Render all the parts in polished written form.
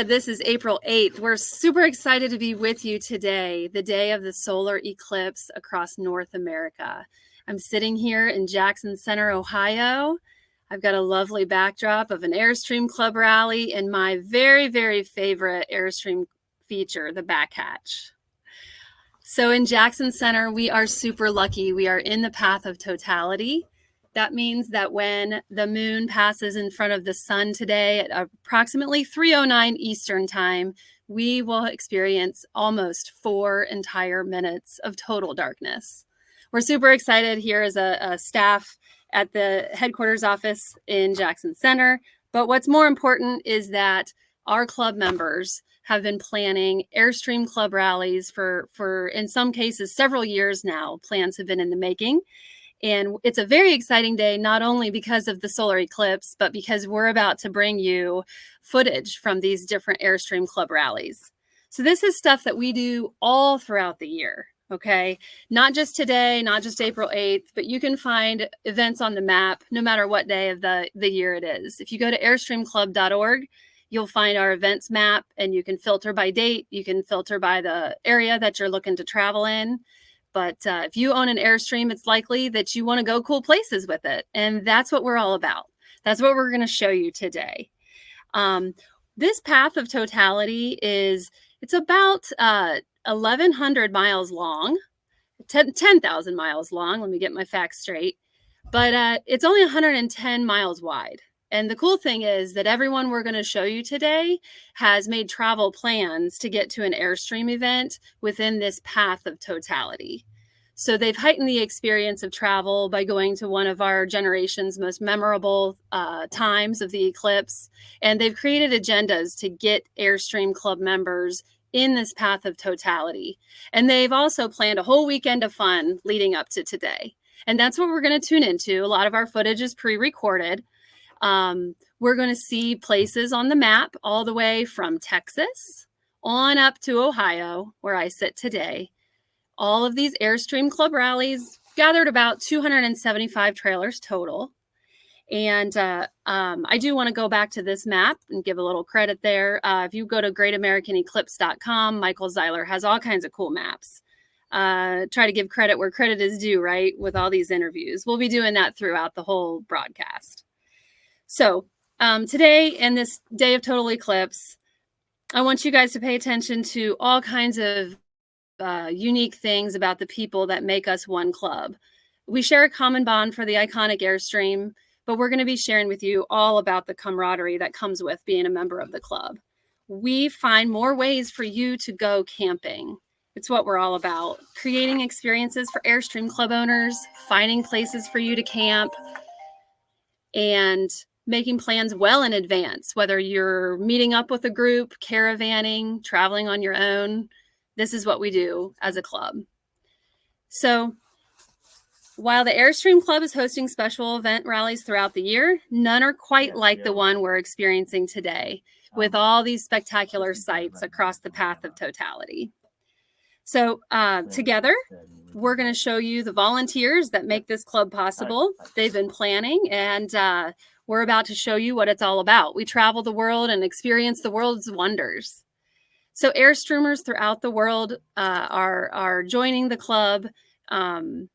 This is April 8th. We're super excited to be with you today, the day of the solar eclipse across North America. I'm sitting here in Jackson Center, Ohio. I've got a lovely backdrop of an Airstream Club rally and my very, very favorite Airstream feature, the back hatch. So in Jackson Center, we are super lucky. We are in the path of totality. That means that when the moon passes in front of the sun today at approximately 3:09 Eastern time, we will experience almost 4 entire minutes of total darkness. We're super excited here as a staff at the headquarters office in Jackson Center. But what's more important is that our club members have been planning Airstream Club rallies for in some cases, several years now. Plans have been in the making. And it's a very exciting day, not only because of the solar eclipse, but because we're about to bring you footage from these different Airstream Club rallies. So this is stuff that we do all throughout the year, okay? Not just today, not just April 8th, but you can find events on the map no matter what day of the year it is. If you go to airstreamclub.org, you'll find our events map, and you can filter by date. You can filter by the area that you're looking to travel in. But if you own an Airstream, it's likely that you want to go cool places with it. And that's what we're all about. That's what we're going to show you today. This path of totality it's about 1,100 miles long, 10,000 miles long. Let me get my facts straight. But it's only 110 miles wide. And the cool thing is that everyone we're going to show you today has made travel plans to get to an Airstream event within this path of totality. So they've heightened the experience of travel by going to one of our generation's most memorable times of the eclipse. And they've created agendas to get Airstream Club members in this path of totality. And they've also planned a whole weekend of fun leading up to today. And that's what we're going to tune into. A lot of our footage is pre-recorded. We're going to see places on the map all the way from Texas on up to Ohio, where I sit today. All of these Airstream Club rallies gathered about 275 trailers total. And I do want to go back to this map and give a little credit there. If you go to greatamericaneclipse.com, Michael Zeiler has all kinds of cool maps. Try to give credit where credit is due, right? With all these interviews. We'll be doing that throughout the whole broadcast. So today, in this day of total eclipse, I want you guys to pay attention to all kinds of unique things about the people that make us one club. We share a common bond for the iconic Airstream, but we're going to be sharing with you all about the camaraderie that comes with being a member of the club. We find more ways for you to go camping. It's what we're all about. Creating experiences for Airstream Club owners, finding places for you to camp, and making plans well in advance, whether you're meeting up with a group, caravanning, traveling on your own. This is what we do as a club. So while the Airstream Club is hosting special event rallies throughout the year, none are quite like the one we're experiencing today, with all these spectacular sights across the path of totality. So together, we're going to show you the volunteers that make this club possible. They've been planning, and we're about to show you what it's all about. We travel the world and experience the world's wonders. So Airstreamers throughout the world are joining the club. And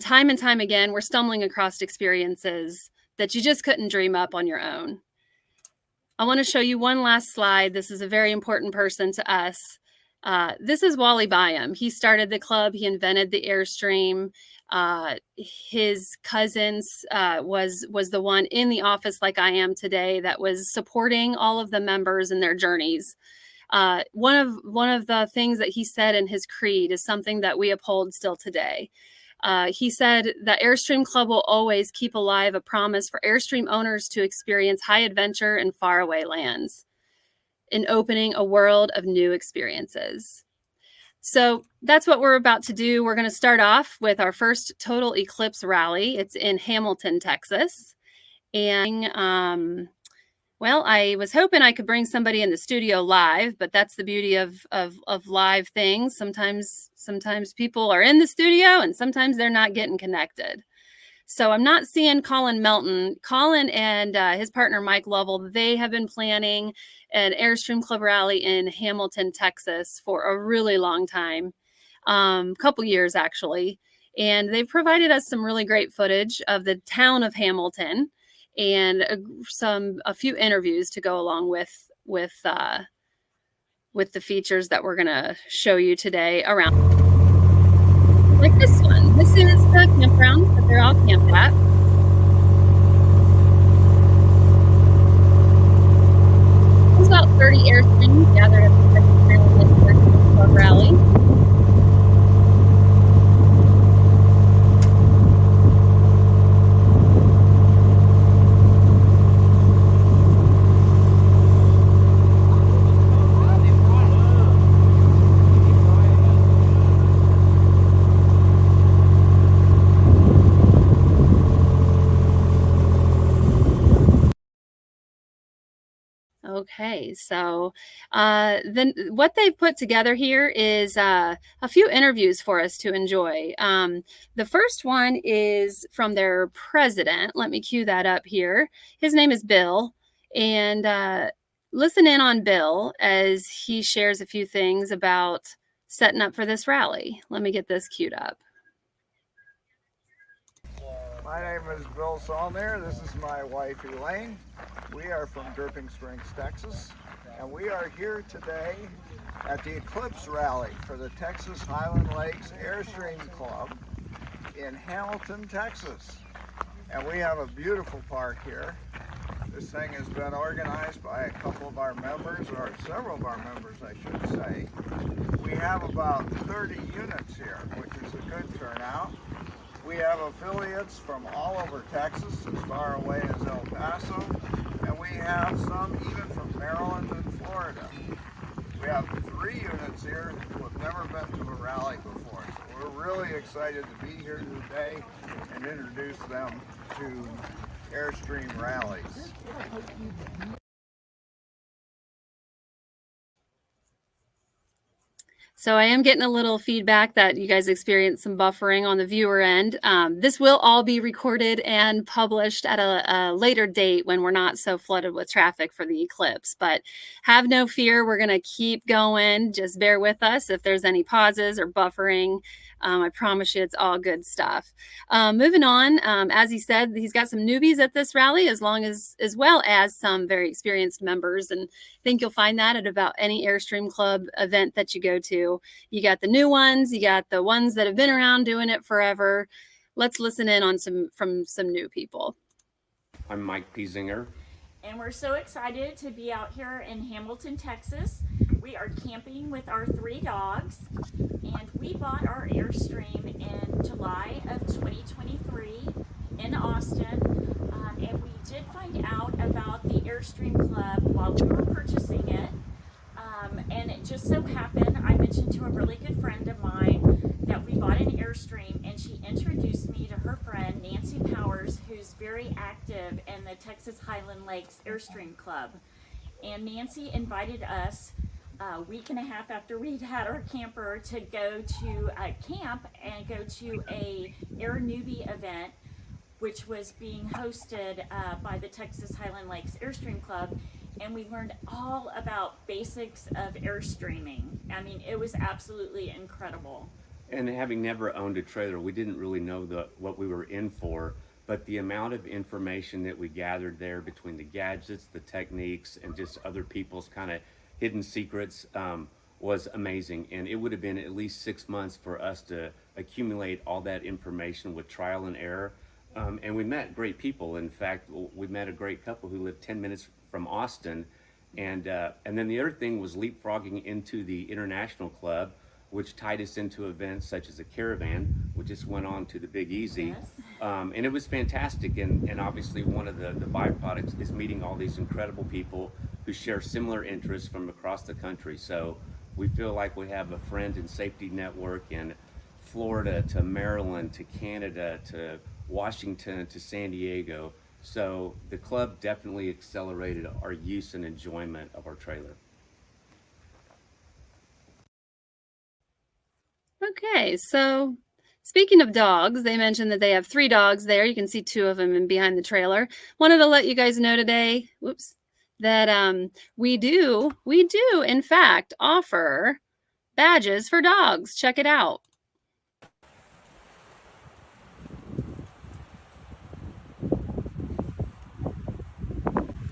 time again, we're stumbling across experiences that you just couldn't dream up on your own. I want to show you one last slide. This is a very important person to us. This is Wally Byam. He started the club. He invented the Airstream. His cousins was the one in the office like I am today that was supporting all of the members in their journeys. One of the things that he said in his creed is something that we uphold still today. He said that Airstream Club will always keep alive a promise for Airstream owners to experience high adventure in faraway lands, in opening a world of new experiences. So that's what we're about to do. We're going to start off with our first Total Eclipse rally. It's in Hamilton, Texas. And well, I was hoping I could bring somebody in the studio live, but that's the beauty of live things. Sometimes people are in the studio and sometimes they're not getting connected. So I'm not seeing Colin Melton. Colin and his partner Mike Lovell, they have been planning an Airstream Club rally in Hamilton, Texas for a really long time, couple years actually. And they've provided us some really great footage of the town of Hamilton and a few interviews to go along with the features that we're going to show you today around. Like this one. This is the campground that they're all camped at. There's about 30 Airstreams gathered at the Texas Club rally. Okay, so then what they've put together here is a few interviews for us to enjoy. The first one is from their president. Let me cue that up here. His name is Bill, and listen in on Bill as he shares a few things about setting up for this rally. Let me get this queued up. My name is Bill Salner. This is my wife Elaine. We are from Dripping Springs, Texas, and we are here today at the Eclipse Rally for the Texas Highland Lakes Airstream Club in Hamilton, Texas. And we have a beautiful park here. This thing has been organized by a couple of our members, or several of our members, I should say. We have about 30 units here, which is a good turnout. We have affiliates from all over Texas, as far away as El Paso, and we have some even from Maryland and Florida. We have 3 units here who have never been to a rally before, so we're really excited to be here today and introduce them to Airstream Rallies. So I am getting a little feedback that you guys experienced some buffering on the viewer end. This will all be recorded and published at a later date when we're not so flooded with traffic for the eclipse. But have no fear, we're going to keep going. Just bear with us if there's any pauses or buffering. I promise you it's all good stuff. Moving on, as he said, he's got some newbies at this rally as well as some very experienced members. And I think you'll find that at about any Airstream Club event that you go to. You got the new ones, you got the ones that have been around doing it forever. Let's listen in on some new people. I'm Mike Piesinger. And we're so excited to be out here in Hamilton, Texas. We are camping with our 3 dogs, and we bought our Airstream in July of 2023 in Austin. And we did find out about the Airstream Club while we were purchasing it. And it just so happened, I mentioned to a really good friend of mine that we bought an Airstream, and she introduced me to her friend, Nancy Powers, who's very active in the Texas Highland Lakes Airstream Club. And Nancy invited us a week and a half after we'd had our camper to go to a camp and go to a Air Newbie event, which was being hosted by the Texas Highland Lakes Airstream Club. And we learned all about basics of airstreaming. I mean, it was absolutely incredible. And having never owned a trailer, we didn't really know what we were in for, but the amount of information that we gathered there between the gadgets, the techniques, and just other people's kind of hidden secrets was amazing. And it would have been at least 6 months for us to accumulate all that information with trial and error. And we met great people. In fact, we met a great couple who lived 10 minutes from Austin. And then the other thing was leapfrogging into the International Club, which tied us into events such as a caravan, which just went on to the Big Easy. Yes. And it was fantastic. And obviously one of the byproducts is meeting all these incredible people who share similar interests from across the country. So we feel like we have a friend and safety network in Florida to Maryland to Canada to Washington to San Diego. So the club definitely accelerated our use and enjoyment of our trailer. Okay, so Speaking of dogs, they mentioned that they have 3 dogs there. You can see 2 of them in behind the trailer. Wanted to let you guys know today, that we do in fact offer badges for dogs. Check it out.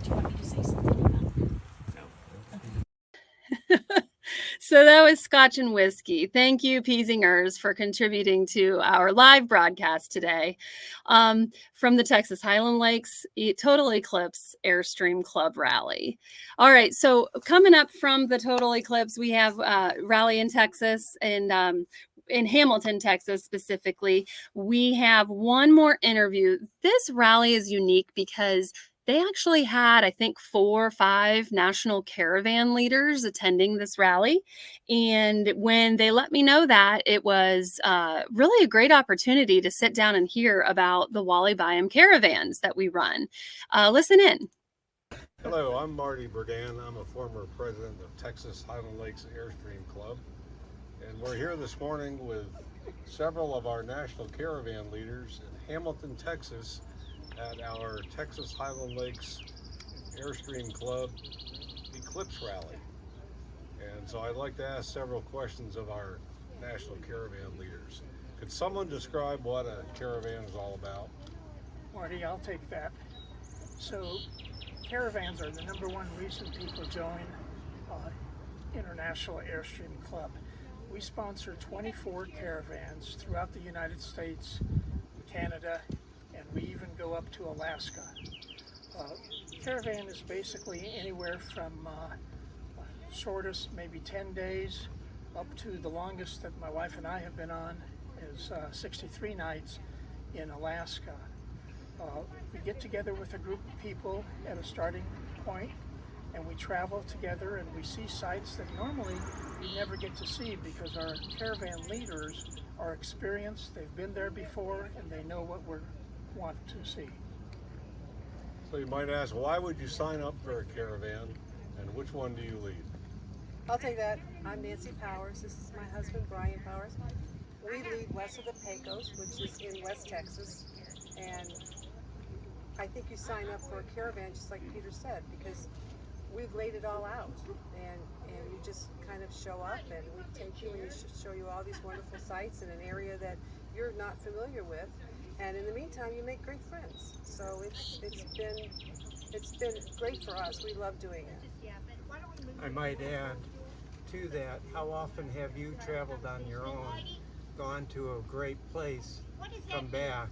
Do you want me to say something about that? So that was Scotch and Whiskey. Thank you, Peasingers, for contributing to our live broadcast today from the Texas Highland Lakes Total Eclipse Airstream Club Rally. All right, so coming up from the Total Eclipse, we have Rally in Texas and in Hamilton, Texas specifically. We have one more interview. This rally is unique because they actually had, I think, 4 or 5 national caravan leaders attending this rally. And when they let me know that, it was really a great opportunity to sit down and hear about the Wally Byam caravans that we run. Listen in. Hello, I'm Marty Burdan. I'm a former president of Texas Highland Lakes Airstream Club. And we're here this morning with several of our national caravan leaders in Hamilton, Texas, at our Texas Highland Lakes Airstream Club Eclipse Rally. And so I'd like to ask several questions of our national caravan leaders. Could someone describe what a caravan is all about? Marty, I'll take that. So caravans are the #1 reason people join International Airstream Club. We sponsor 24 caravans throughout the United States, Canada, and we even go up to Alaska. Caravan is basically anywhere from shortest, maybe 10 days, up to the longest that my wife and I have been on is 63 nights in Alaska. We get together with a group of people at a starting point, and we travel together and we see sites that normally we never get to see because our caravan leaders are experienced, they've been there before, and they know what we want to see. So you might ask, why would you sign up for a caravan, and which one do you lead? I'll take that. I'm Nancy Powers. This is my husband, Brian Powers. We lead west of the Pecos, which is in West Texas, and I think you sign up for a caravan, just like Peter said, because we've laid it all out, and you just kind of show up, and we take you and we show you all these wonderful sites in an area that you're not familiar with, and in the meantime, you make great friends. So it's been great for us. We love doing it. I might add to that, how often have you traveled on your own, gone to a great place, come back,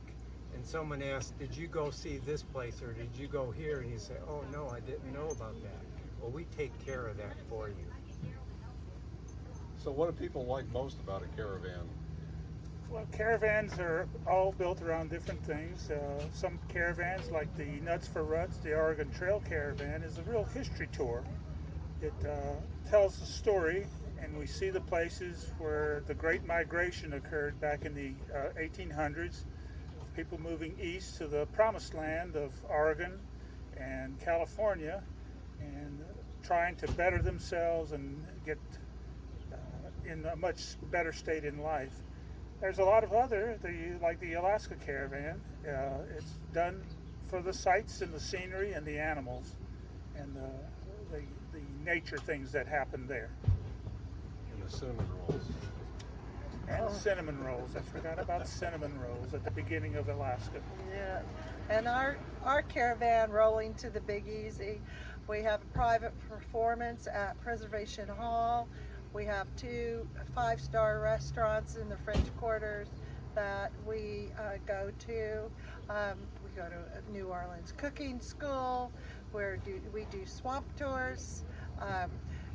and someone asks, did you go see this place or did you go here? And you say, oh no, I didn't know about that. Well, we take care of that for you. So what do people like most about a caravan? Well, caravans are all built around different things. Some caravans, like the Nuts for Ruts, the Oregon Trail Caravan, is a real history tour. It tells the story, and we see the places where the Great Migration occurred back in the 1800s. People moving east to the promised land of Oregon and California and trying to better themselves and get in a much better state in life. There's a lot of other, like the Alaska Caravan. It's done for the sights and the scenery and the animals and the nature things that happen there. And the cinnamon rolls. And cinnamon rolls. I forgot about cinnamon rolls at the beginning of Alaska. Yeah, and our caravan rolling to the Big Easy. We have a private performance at Preservation Hall. We have 2 5-star restaurants in the French Quarters that we go to. We go to New Orleans Cooking School, where we do swamp tours.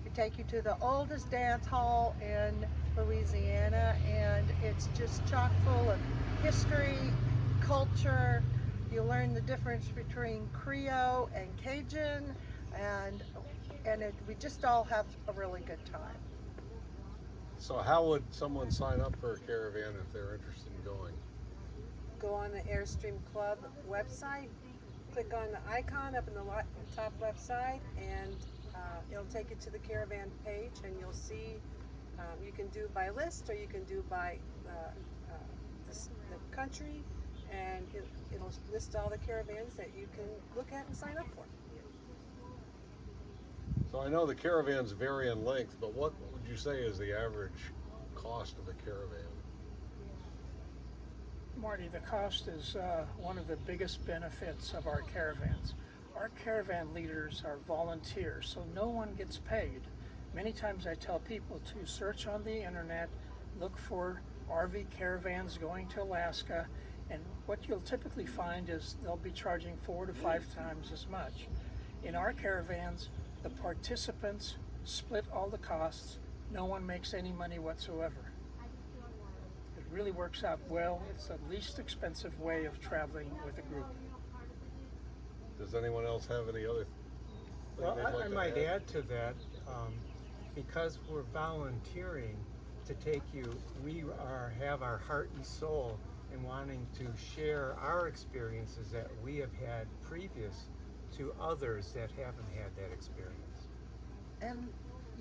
We take you to the oldest dance hall in Louisiana, and it's just chock full of history, culture. You learn the difference between Creole and Cajun, and we just all have a really good time. So how would someone sign up for a caravan if they're interested in going? Go on the Airstream Club website, click on the icon up in the top left side, and it'll take you to the caravan page, and you'll see you can do by list or you can do by the country, and it'll list all the caravans that you can look at and sign up for. So I know the caravans vary in length, but what would you say is the average cost of a caravan? Marty, the cost is one of the biggest benefits of our caravans. Our caravan leaders are volunteers, so no one gets paid. Many times I tell people to search on the internet, look for RV caravans going to Alaska, and what you'll typically find is they'll be charging 4 to 5 times as much. In our caravans, the participants split all the costs. No one makes any money whatsoever. It really works out well. It's the least expensive way of traveling with a group. Does anyone else have any other? Well, I might add to that, because we're volunteering to take you, we have our heart and soul in wanting to share our experiences that we have had previous to others that haven't had that experience. And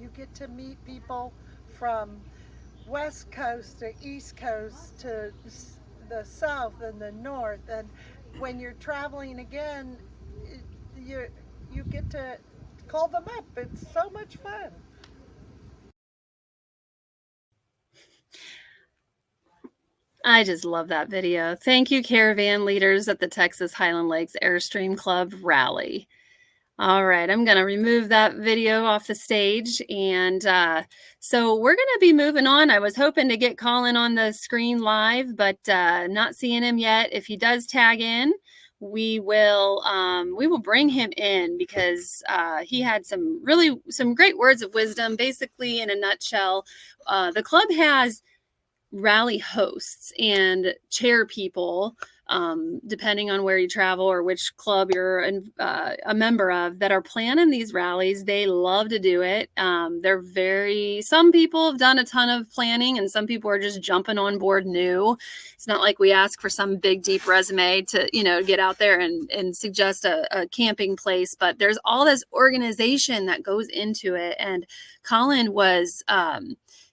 you get to meet people from West Coast to East Coast to the South and the North, and when you're traveling again, you get to call them up. It's so much fun. I just love that video. Thank you, caravan leaders at the Texas Highland Lakes Airstream Club Rally. All right, I'm going to remove that video off the stage. And so we're going to be moving on. I was hoping to get Colin on the screen live, but not seeing him yet. If he does tag in, we will bring him in, because he had some great words of wisdom. Basically, in a nutshell, the club has rally hosts and chair people, depending on where you travel or which club you're a member of, that are planning these rallies. They love to do it. Some people have done a ton of planning, and some people are just jumping on board new. It's not like we ask for some big, deep resume to, get out there and suggest a camping place, but there's all this organization that goes into it. And Colin was,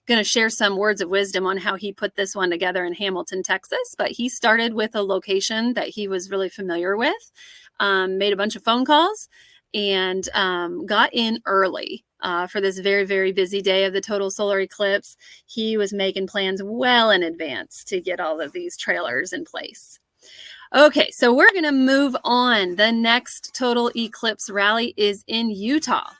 going to share some words of wisdom on how he put this one together in Hamilton, Texas. But he started with a location that he was really familiar with, made a bunch of phone calls, and got in early for this very, very busy day of the total solar eclipse. He was making plans well in advance to get all of these trailers in place. Okay, so we're going to move on. The next total eclipse rally is in Utah.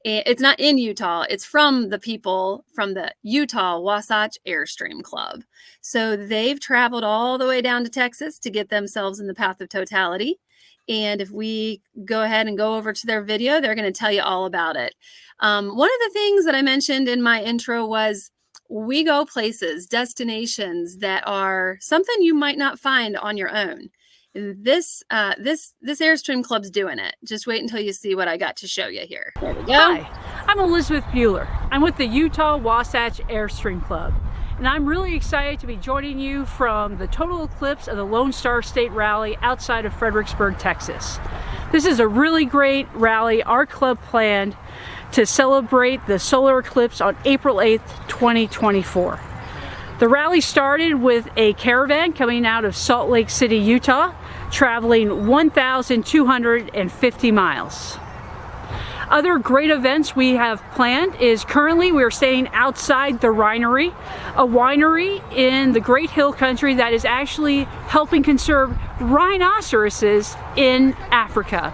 It's not in Utah. It's from the people from the Utah Wasatch Airstream Club. So they've traveled all the way down to Texas to get themselves in the path of totality. And if we go ahead and go over to their video, they're going to tell you all about it. One of the things that I mentioned in my intro was we go places, destinations that are something you might not find on your own. This Airstream Club's doing it. Just wait until you see what I got to show you here. There we go. Hi, I'm Elizabeth Bueller. I'm with the Utah Wasatch Airstream Club, and I'm really excited to be joining you from the total eclipse of the Lonestar State Rally outside of Fredericksburg, Texas. This is a really great rally our club planned to celebrate the solar eclipse on April 8th, 2024. The rally started with a caravan coming out of Salt Lake City, Utah, traveling 1,250 miles. Other great events we have planned is currently we are staying outside the Winery, a winery in the Great Hill Country that is actually helping conserve rhinoceroses in Africa.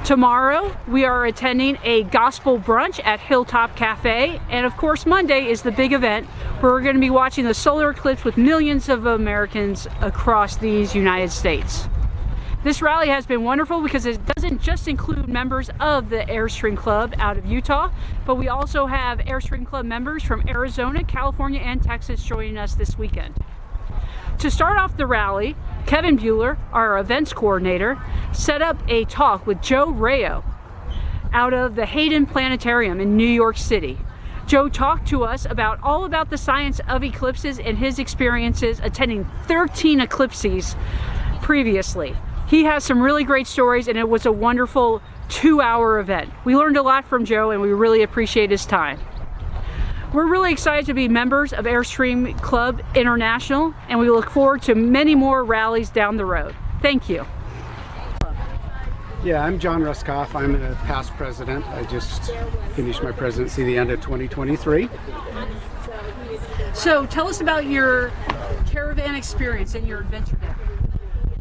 Tomorrow we are attending a gospel brunch at Hilltop Cafe, and of course Monday is the big event where we're going to be watching the solar eclipse with millions of Americans across these United States. This rally has been wonderful because it doesn't just include members of the Airstream Club out of Utah, but we also have Airstream Club members from Arizona, California, and Texas joining us this weekend. To start off the rally, Kevin Bueller, our events coordinator, set up a talk with Joe Rayo out of the Hayden Planetarium in New York City. Joe talked to us all about the science of eclipses and his experiences attending 13 eclipses previously. He has some really great stories, and it was a wonderful 2-hour event. We learned a lot from Joe, and we really appreciate his time. We're really excited to be members of Airstream Club International, and we look forward to many more rallies down the road. Thank you. Yeah, I'm John Ruskoff. I'm a past president. I just finished my presidency the end of 2023. So tell us about your caravan experience and your adventure there.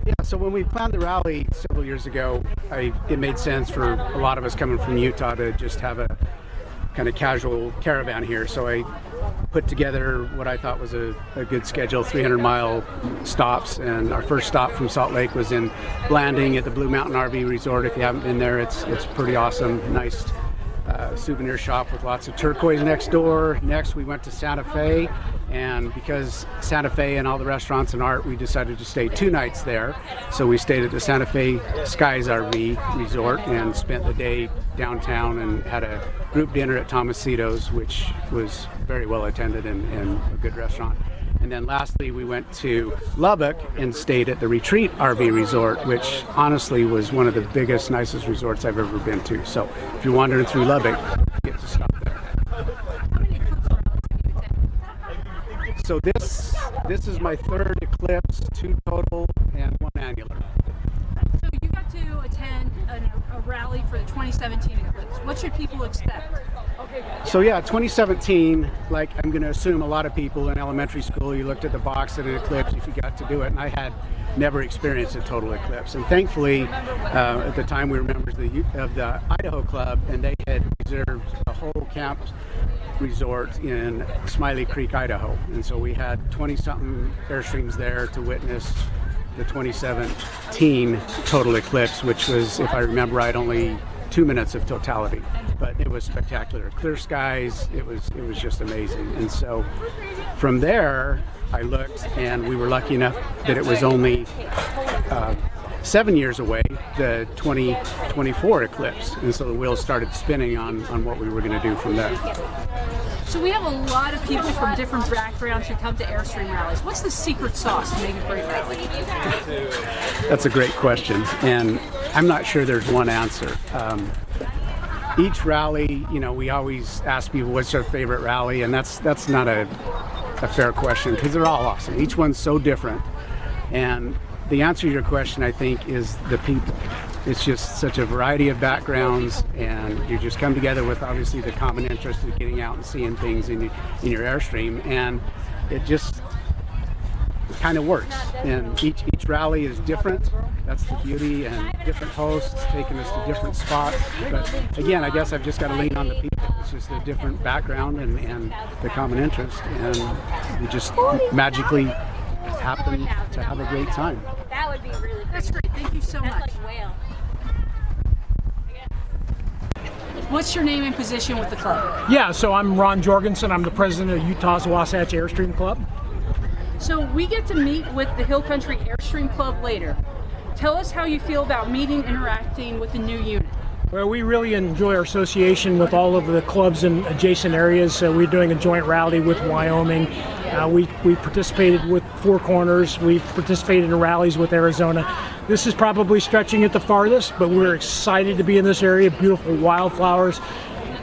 Yeah, so when we planned the rally several years ago, it made sense for a lot of us coming from Utah to just have a kind of casual caravan here. So I put together what I thought was a good schedule, 300-mile stops. And our first stop from Salt Lake was in Blanding at the Blue Mountain RV Resort. If you haven't been there, it's pretty awesome. Nice souvenir shop with lots of turquoise next door. Next, we went to Santa Fe. And because Santa Fe and all the restaurants and art, we decided to stay 2 nights there. So we stayed at the Santa Fe Skies RV Resort and spent the day downtown and had a group dinner at Tomasito's, which was very well attended and a good restaurant. And then lastly, we went to Lubbock and stayed at the Retreat RV Resort, which honestly was one of the biggest, nicest resorts I've ever been to. So if you're wandering through Lubbock, you get to stop there. So this is my 3rd eclipse, 2 total and 1 annular. So you got to attend a rally for the 2017 eclipse. What should people expect? So yeah, 2017, like I'm going to assume a lot of people in elementary school, you looked at the box at an eclipse if you got to do it, and I had never experienced a total eclipse. And thankfully, at the time we were members of the Idaho Club, and they had reserved a whole camp resort in Smiley Creek, Idaho. And so we had 20-something Airstreams there to witness the 2017 total eclipse, which was, if I remember right, only 2 minutes of totality. But it was spectacular. Clear skies, it was just amazing. And so from there, I looked, and we were lucky enough that it was only 7 years away, the 2024 eclipse. And so the wheels started spinning on what we were going to do from there. So we have a lot of people from different backgrounds who come to Airstream rallies. What's the secret sauce to make a great rally? That's a great question, and I'm not sure there's one answer. Each rally, we always ask people what's their favorite rally, and that's not a fair question because they're all awesome. Each one's so different, and the answer to your question, I think, is the people. It's just such a variety of backgrounds, and you just come together with obviously the common interest of getting out and seeing things in your Airstream, and it just kind of works. And each rally is different. That's the beauty, and different hosts taking us to different spots. But again, I guess I've just got to lean on the people. It's just a different background and the common interest, and we just magically happen to have a great time. That would be really great. That's great. Thank you so much. That's like whale. What's your name and position with the club? Yeah, so I'm Ron Jorgensen. I'm the president of Utah's Wasatch Airstream Club. So we get to meet with the Hill Country Airstream Club later. Tell us how you feel about meeting, interacting with the new unit. Well, we really enjoy our association with all of the clubs in adjacent areas. We're doing a joint rally with Wyoming. We participated with Four Corners. We've participated in rallies with Arizona. This is probably stretching it the farthest, but we're excited to be in this area. Beautiful wildflowers,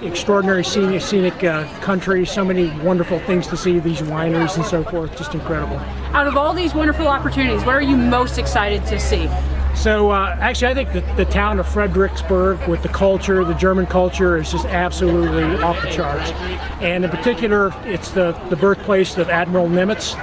extraordinary scenic country, so many wonderful things to see, these wineries and so forth, just incredible. Out of all these wonderful opportunities, what are you most excited to see? So actually, I think that the town of Fredericksburg, with the culture, the German culture, is just absolutely off the charts. And in particular, it's the birthplace of Admiral Nimitz,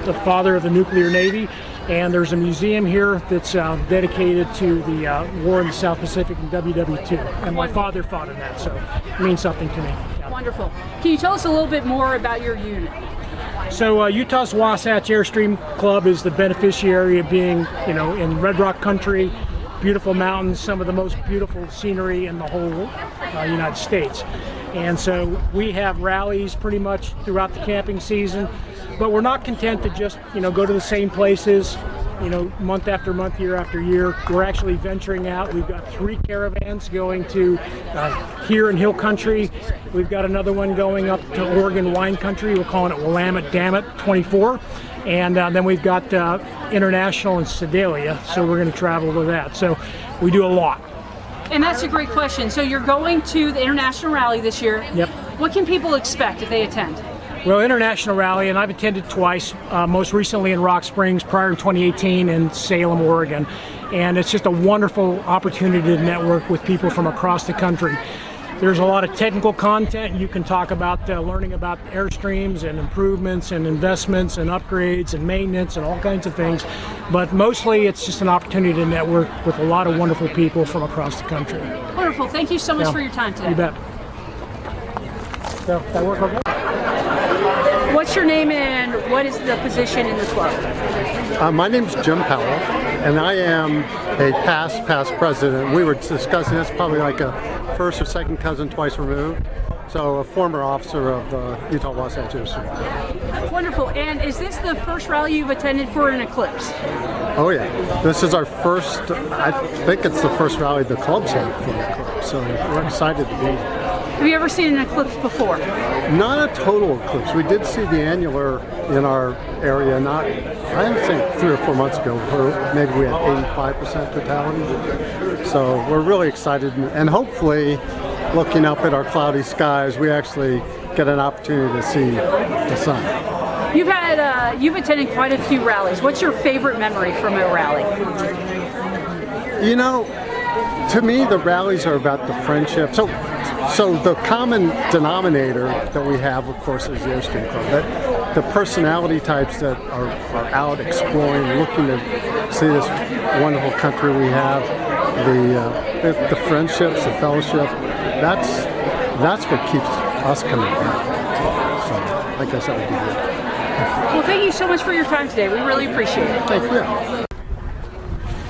the father of the nuclear navy. And there's a museum here that's dedicated to the war in the South Pacific in WW2. And my father fought in that, so it means something to me. Wonderful. Can you tell us a little bit more about your unit? So Utah's Wasatch Airstream Club is the beneficiary of being, in Red Rock country, beautiful mountains, some of the most beautiful scenery in the whole United States. And so we have rallies pretty much throughout the camping season, but we're not content to just, go to the same places, month after month, year after year. We're actually venturing out. We've got 3 caravans going to here in Hill Country. We've got another one going up to Oregon wine country. We're calling it Willamette Dammit 24. And then we've got International in Sedalia, so we're going to travel to that. So we do a lot. And that's a great question. So you're going to the International Rally this year. Yep. What can people expect if they attend? Well, international rally, and I've attended twice, most recently in Rock Springs, prior in 2018 in Salem, Oregon. And it's just a wonderful opportunity to network with people from across the country. There's a lot of technical content. You can talk about learning about Airstreams and improvements and investments and upgrades and maintenance and all kinds of things. But mostly it's just an opportunity to network with a lot of wonderful people from across the country. Wonderful. Thank you so much for your time today. You bet. So, that work okay? What's your name and what is the position in the club? My name's Jim Powell, and I am a past president. We were discussing this, probably like a first or second cousin twice removed. So a former officer of the Utah Wasatch Airstream. Wonderful. And is this the first rally you've attended for an eclipse? Oh yeah, this is our first, I think it's the first rally the club's had for an eclipse, so we're excited to be here. Have you ever seen an eclipse before? Not a total eclipse. We did see the annular in our area, not, I would say 3 or 4 months ago, where maybe we had 85% totality. So we're really excited, and hopefully, looking up at our cloudy skies, we actually get an opportunity to see the sun. You've attended quite a few rallies. What's your favorite memory from a rally? You know, to me, the rallies are about the friendship. So the common denominator that we have, of course, is the Airstream Club. That the personality types that are out exploring, looking to see this wonderful country we have, the friendships, the fellowship. That's what keeps us coming back. So I guess that would be good. Well, thank you so much for your time today. We really appreciate it. Thank you.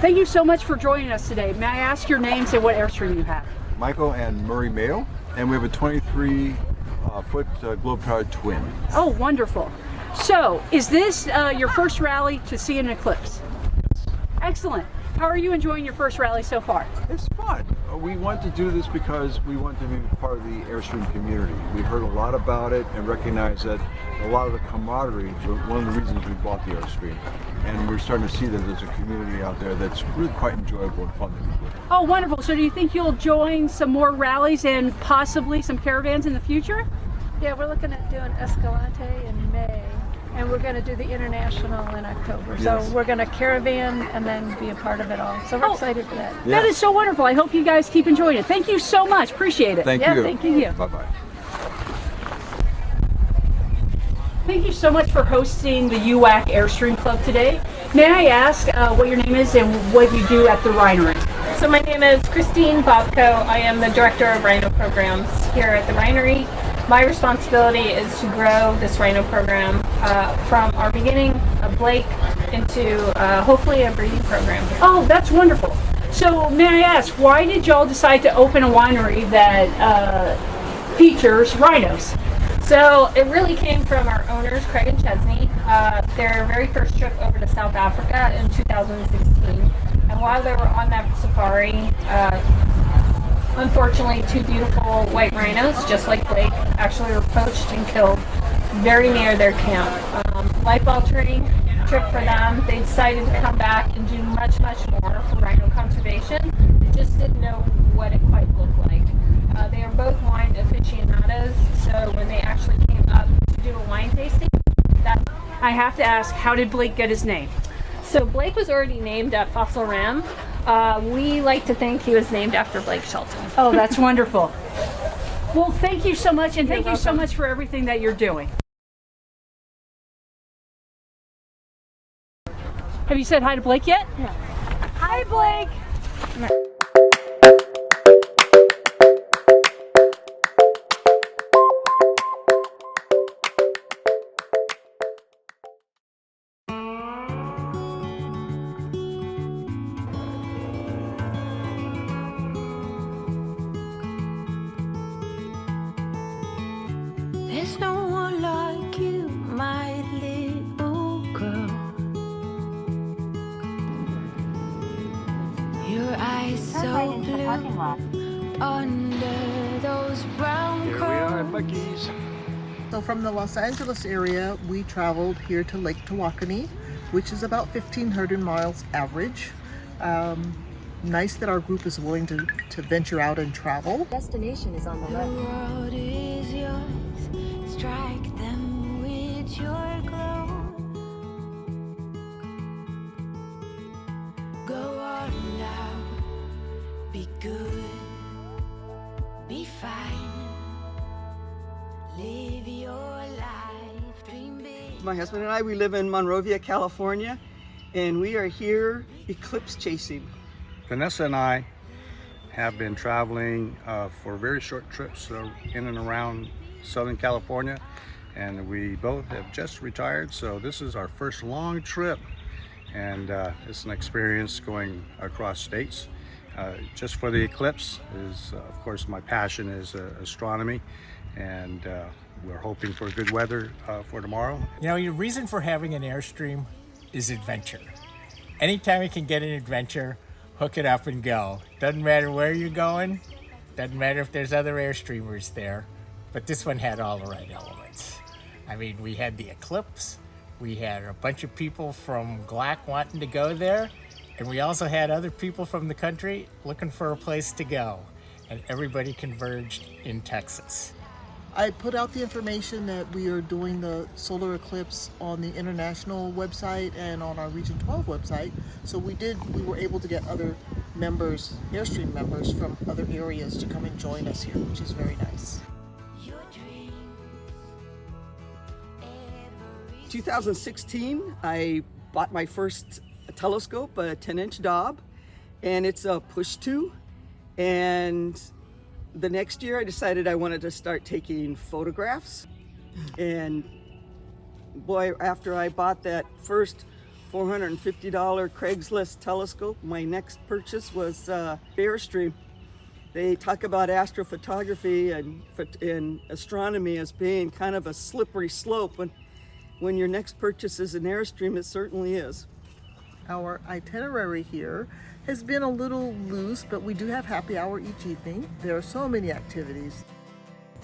Thank you so much for joining us today. May I ask your names and what Airstream you have? Michael and Murray Mayo, and we have a 23-foot Globetrotter twin. Oh, wonderful. So, is this your first rally to see an eclipse? Excellent. How are you enjoying your first rally so far? It's fun. We want to do this because we want to be part of the Airstream community. We heard a lot about it and recognize that a lot of the camaraderie is one of the reasons we bought the Airstream. And we're starting to see that there's a community out there that's really quite enjoyable and fun to be with. Oh, wonderful. So do you think you'll join some more rallies and possibly some caravans in the future? Yeah, we're looking at doing Escalante in May, and we're going to do the International in October. Yes. So we're going to caravan and then be a part of it all. So we're excited for that. Yes. That is so wonderful. I hope you guys keep enjoying it. Thank you so much. Appreciate it. Thank you. Thank you. Bye-bye. Thank you so much for hosting the UWAC Airstream Club today. May I ask what your name is and what you do at the Rhinery? So my name is Christine Bobko. I am the Director of Rhino Programs here at the Rhinery. My responsibility is to grow this Rhino program from our beginning of Blake into hopefully a breeding program. Oh, that's wonderful. So may I ask, why did y'all decide to open a winery that features rhinos? So it really came from our owners, Craig and Chesney, their very first trip over to South Africa in 2016. And while they were on that safari, unfortunately 2 beautiful white rhinos, just like Blake, actually were poached and killed very near their camp. Life-altering trip for them. They decided to come back and do much, much more for rhino conservation. They just didn't know what it quite looked like. They are both wine aficionados, so when they actually came up to do a wine tasting, I have to ask, how did Blake get his name? So Blake was already named at Fossil Rim. We like to think he was named after Blake Shelton. Oh, that's wonderful. Well, thank you so much, and thank you so much for everything that you're doing. Have you said hi to Blake yet? Yeah. Hi, Blake. There's no one like you, my little girl. Your eyes so blue under those brown curls. Here we are at Buc-ee's. So from the Los Angeles area, we traveled here to Lake Tawakoni, which is about 1,500 miles average. nice that our group is willing to venture out and travel. Destination is on the left. The world is yours. Strike them with your glow. Go on now. Be good. Be fine. Live your life. Dream big. My husband and I, we live in Monrovia, California, and we are here eclipse chasing. Vanessa and I have been traveling for very short trips in and around Southern California, and we both have just retired, so this is our first long trip, and it's an experience going across states. Just for the eclipse is, of course, my passion is astronomy, and we're hoping for good weather for tomorrow. You know, your reason for having an Airstream is adventure. Anytime you can get an adventure, hook it up and go. Doesn't matter where you're going, doesn't matter if there's other Airstreamers there, but this one had all the right elements. I mean, we had the eclipse, we had a bunch of people from GLAC wanting to go there, and we also had other people from the country looking for a place to go, and everybody converged in Texas. I put out the information that we are doing the solar eclipse on the international website and on our Region 12 website. So we were able to get other members, Airstream members from other areas to come and join us here, which is very nice. 2016, I bought my first telescope, a 10-inch Dob, and it's a push-to, and the next year I decided I wanted to start taking photographs, and boy, after I bought that first $450 Craigslist telescope, my next purchase was Airstream. They talk about astrophotography and astronomy as being kind of a slippery slope. When your next purchase is an Airstream, it certainly is. Our itinerary here has been a little loose, but we do have happy hour each evening. There are so many activities.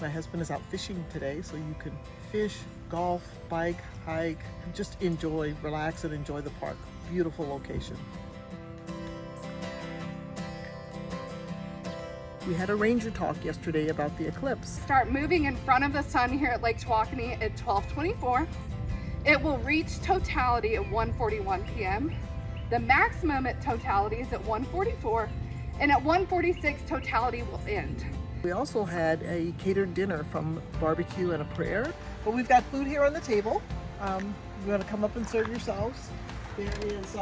My husband is out fishing today, so you can fish, golf, bike, hike, just enjoy, relax and enjoy the park. Beautiful location. We had a ranger talk yesterday about the eclipse. Start moving in front of the sun here at Lake Tawakoni at 12:24. It will reach totality at 1:41 p.m. The maximum at totality is at 1:44, and at 1:46 totality will end. We also had a catered dinner from barbecue and a prayer. But we've got food here on the table. You're going to come up and serve yourselves. There is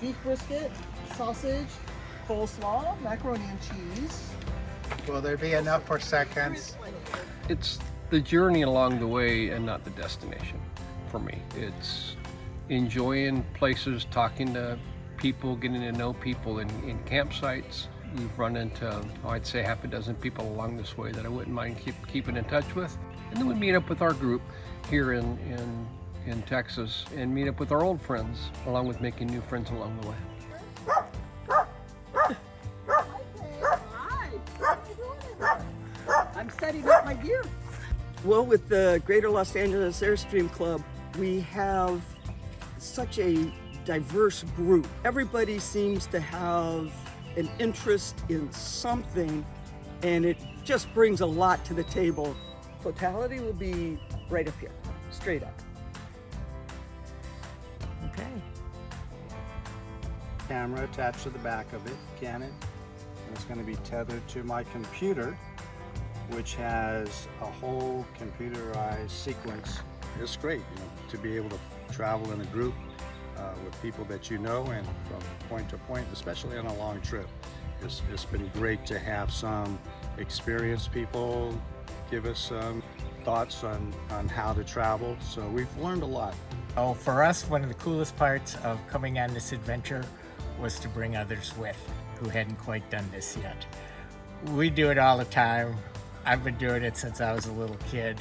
beef brisket, sausage, coleslaw, macaroni and cheese. Will there be enough for seconds? It's the journey along the way and not the destination for me. It's enjoying places, talking to people, getting to know people in campsites. We've run into, I'd say, half a dozen people along this way that I wouldn't mind keeping in touch with. And then we meet up with our group here in Texas and meet up with our old friends, along with making new friends along the way. I'm setting up my gear. Well, with the Greater Los Angeles Airstream Club, we have such a diverse group. Everybody seems to have an interest in something, and it just brings a lot to the table. Totality will be right up here, straight up. Okay. Camera attached to the back of it, Canon. And it's going to be tethered to my computer, which has a whole computerized sequence. It's great, to be able to travel in a group with people that you know and from point to point, especially on a long trip. It's been great to have some experienced people give us some thoughts on how to travel. So we've learned a lot. Oh, for us, one of the coolest parts of coming on this adventure was to bring others with who hadn't quite done this yet. We do it all the time. I've been doing it since I was a little kid,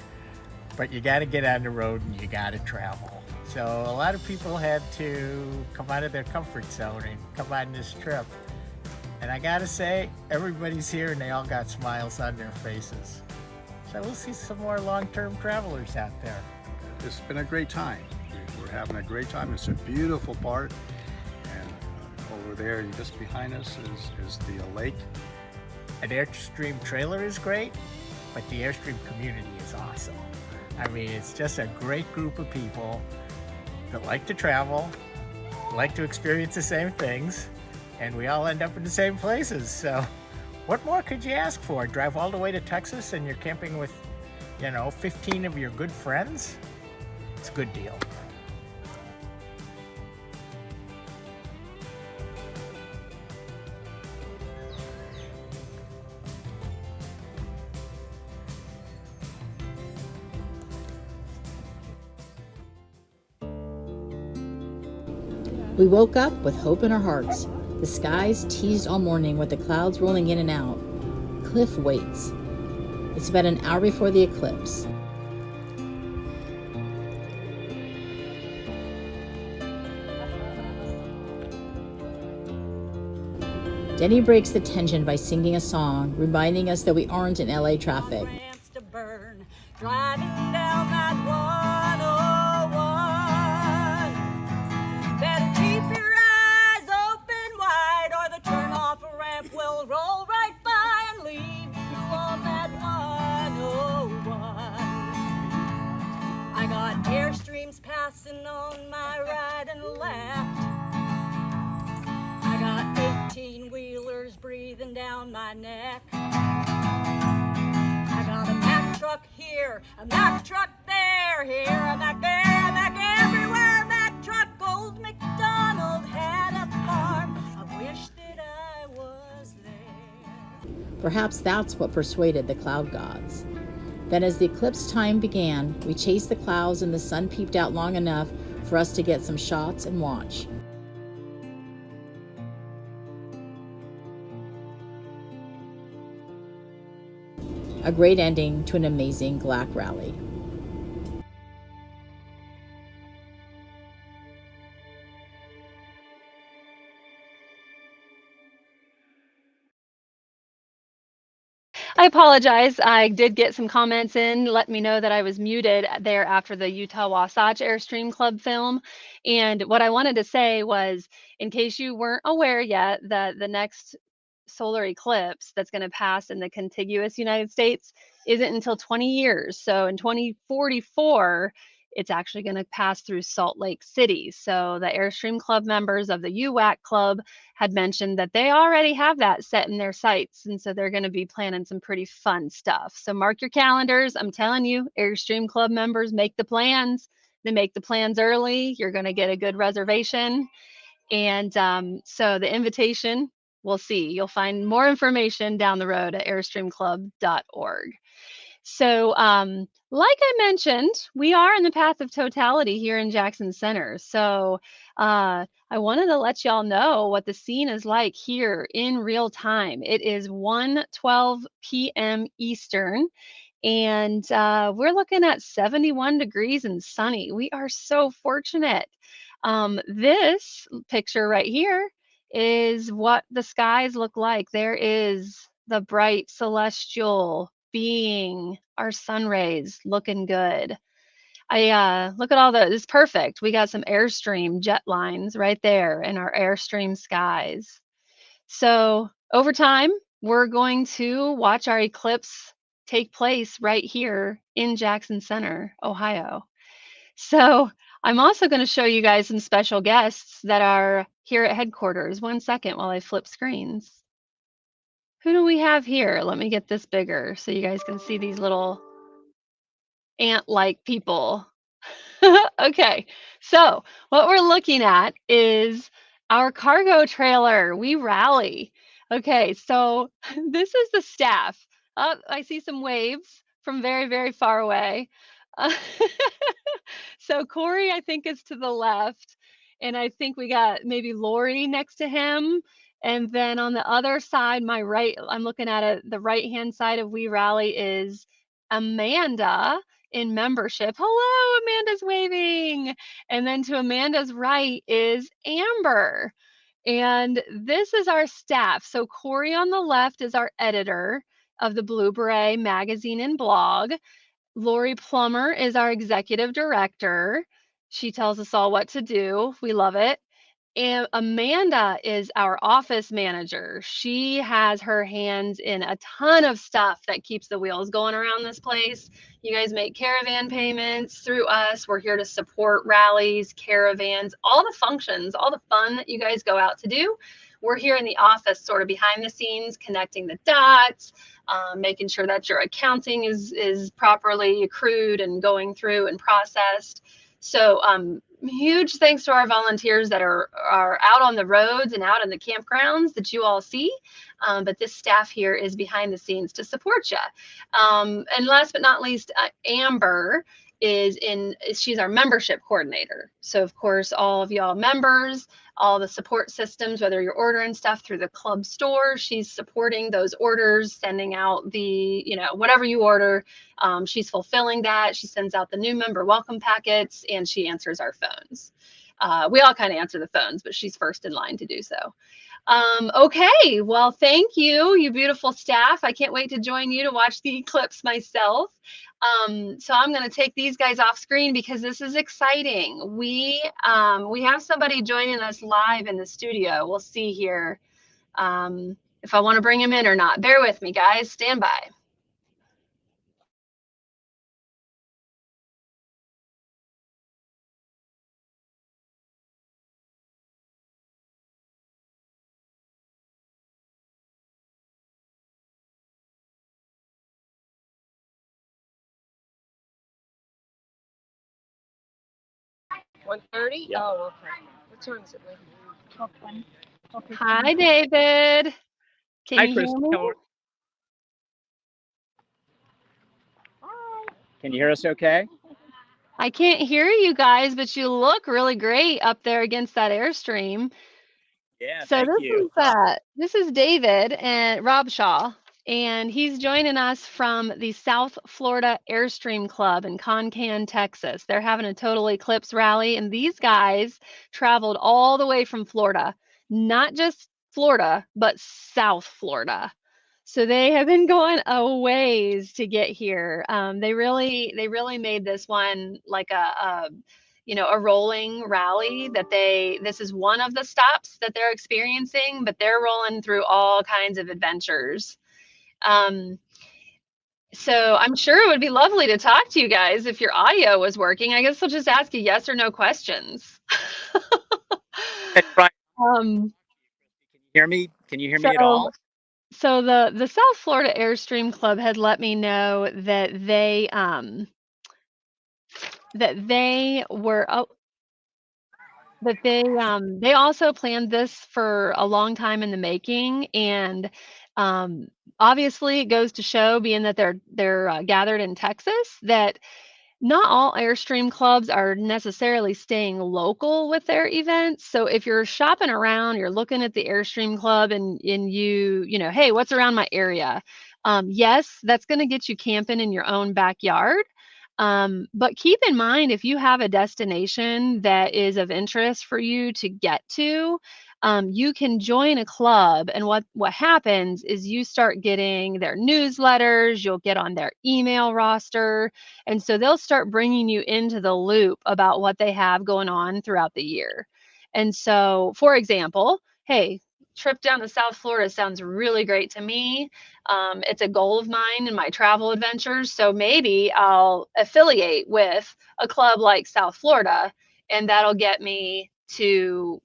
but you got to get on the road and you got to travel. So a lot of people had to come out of their comfort zone and come on this trip. And I got to say, everybody's here and they all got smiles on their faces. So we'll see some more long-term travelers out there. It's been a great time. We're having a great time. It's a beautiful park. And over there, just behind us is the lake. An Airstream trailer is great, but the Airstream community is awesome. I mean, it's just a great group of people that like to travel, like to experience the same things, and we all end up in the same places. So what more could you ask for? Drive all the way to Texas and you're camping with, 15 of your good friends? It's a good deal. We woke up with hope in our hearts. The skies teased all morning with the clouds rolling in and out. Cliff waits. It's about an hour before the eclipse. Denny breaks the tension by singing a song, reminding us that we aren't in LA traffic. Driving down that 101. Better keep your eyes open wide, or the turn-off ramp will roll right by and leave you on that 101. I got Airstreams passing on my right and left. I got 18-wheelers breathing down my neck. I got a Mack truck here, a Mack truck there, here, a Mack there, a Mack everywhere, a Mack truck. Old MacDonald had a farm. I wish that I was there. Perhaps that's what persuaded the cloud gods. Then as the eclipse time began, we chased the clouds and the sun peeped out long enough for us to get some shots and watch. A great ending to an amazing GLAC rally. I apologize. I did get some comments in, let me know that I was muted there after the Utah Wasatch Airstream Club film. And what I wanted to say was, in case you weren't aware yet, that the next solar eclipse that's going to pass in the contiguous United States isn't until 20 years. So in 2044, it's actually going to pass through Salt Lake City. So the Airstream Club members of the UWAC Club had mentioned that they already have that set in their sights. And so they're going to be planning some pretty fun stuff. So mark your calendars. I'm telling you, Airstream Club members make the plans. They make the plans early. You're going to get a good reservation. And so the invitation, we'll see. You'll find more information down the road at airstreamclub.org. So like I mentioned, we are in the path of totality here in Jackson Center. So I wanted to let y'all know what the scene is like here in real time. It is 1:12 p.m. Eastern. And we're looking at 71 degrees and sunny. We are so fortunate. This picture right here is what the skies look like. There is the bright celestial being, our sun rays looking good. I look at all those. It's perfect. We got some Airstream jet lines right there in our Airstream skies. So over time, we're going to watch our eclipse take place right here in Jackson Center, Ohio. So I'm also going to show you guys some special guests that are here at headquarters. 1 second while I flip screens. Who do we have here? Let me get this bigger so you guys can see these little ant-like people. Okay, so what we're looking at is our cargo trailer. We rally. Okay, so this is the staff. I see some waves from very, very far away. So Corey, I think, is to the left. And I think we got maybe Lori next to him. And then on the other side, my right, I'm looking at it, the right-hand side of We Rally is Amanda in membership. Hello, Amanda's waving. And then to Amanda's right is Amber. And this is our staff. So Corey on the left is our editor of the Blue Beret magazine and blog. Lori Plummer is our executive director. She tells us all what to do. We love it. Amanda is our office manager. She has her hands in a ton of stuff that keeps the wheels going around this place. You guys make caravan payments through us. We're here to support rallies, caravans, all the functions, all the fun that you guys go out to do. We're here in the office, sort of behind the scenes, connecting the dots, making sure that your accounting is properly accrued and going through and processed. So huge thanks to our volunteers that are out on the roads and out in the campgrounds that you all see. But this staff here is behind the scenes to support you. And last but not least, Amber she's our membership coordinator. So of course, all of y'all members, all the support systems, whether you're ordering stuff through the club store, she's supporting those orders, sending out the, whatever you order, she's fulfilling that. She sends out the new member welcome packets, and she answers our phones. We all kind of answer the phones, but she's first in line to do so. Okay, well, thank you, you beautiful staff. I can't wait to join you to watch the eclipse myself. So I'm going to take these guys off screen because this is exciting. We have somebody joining us live in the studio. We'll see here if I want to bring him in or not. Bear with me, guys. Stand by. $1:30? Oh, okay. What time is it? 12:20. Hi, David. Can you hear me? Can you hear us okay? I can't hear you guys, but you look really great up there against that Airstream. Yeah, so thank you. This is David and Rob Shaw, and he's joining us from the South Florida Airstream Club in Concan, Texas. They're having a total eclipse rally, and these guys traveled all the way from Florida, not just Florida, but South Florida. So they have been going a ways to get here. They really made this one like a rolling rally that this is one of the stops that they're experiencing, but they're rolling through all kinds of adventures. So I'm sure it would be lovely to talk to you guys if your audio was working. I guess I'll just ask you yes or no questions. Can you hear me? Can you hear me at all? So the South Florida Airstream Club had let me know that they they also planned this for a long time in the making, and obviously it goes to show, being that they're gathered in Texas, that not all Airstream clubs are necessarily staying local with their events. So if you're shopping around, you're looking at the Airstream Club and hey, what's around my area? Yes, that's going to get you camping in your own backyard. But keep in mind, if you have a destination that is of interest for you to get to, you can join a club, and what happens is you start getting their newsletters, you'll get on their email roster, and so they'll start bringing you into the loop about what they have going on throughout the year. And so, for example, hey, trip down to South Florida sounds really great to me. It's a goal of mine in my travel adventures, so maybe I'll affiliate with a club like South Florida, and that'll get me to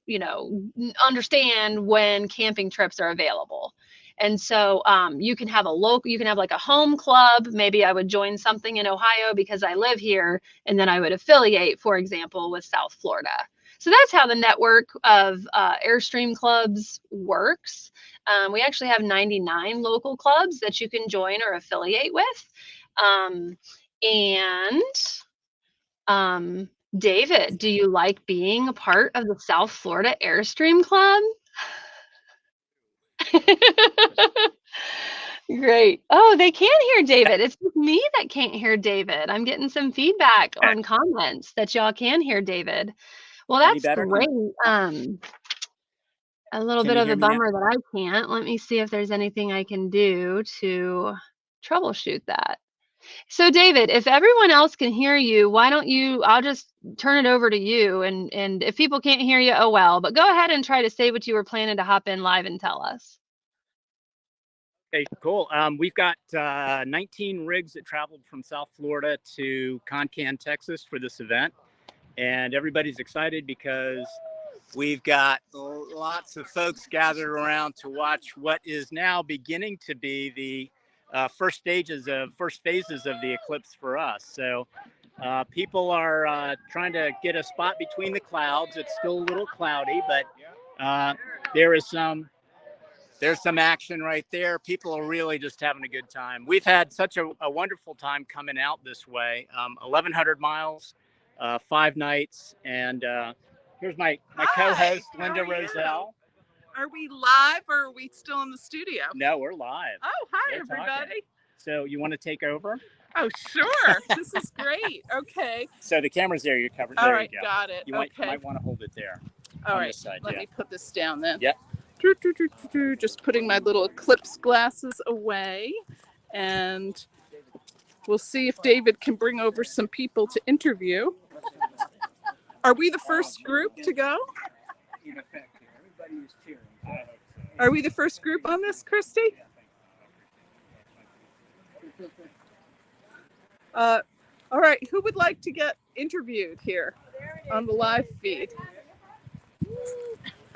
understand when camping trips are available. And so you can have like a home club. Maybe I would join something in Ohio because I live here, and then I would affiliate, for example, with South Florida. So that's how the network of Airstream clubs works. We actually have 99 local clubs that you can join or affiliate with. David, do you like being a part of the South Florida Airstream Club? Great. Oh, they can hear David. It's just me that can't hear David. I'm getting some feedback on comments that y'all can hear David. Well, that's great. A little bit of a bummer that I can't. Let me see if there's anything I can do to troubleshoot that. So David, if everyone else can hear you, why don't you, I'll just turn it over to you, and if people can't hear you, oh well, but go ahead and try to say what you were planning to hop in live and tell us. Okay, cool. We've got 19 rigs that traveled from South Florida to Concan, Texas for this event. And everybody's excited because we've got lots of folks gathered around to watch what is now beginning to be the first phases of the eclipse for us. So people are trying to get a spot between the clouds. It's still a little cloudy, but there's some action right there. People are really just having a good time. We've had such a wonderful time coming out this way. 1,100 miles, 5 nights, and here's my co-host, Linda Roselle. Are we live or are we still in the studio? No, we're live. Oh, hi, We're everybody. talking. So you want to take over? Oh, sure. This is great. Okay. So the camera's there. You're covered. All there right, you go. got it. You Okay. might want to hold it there. All on right. This side, Let yeah. me put this down then. Yep. Just putting my little eclipse glasses away, and we'll see if David can bring over some people to interview. Are we the first group to go? Are we the first group on this, Christy? All right, who would like to get interviewed here on the live feed?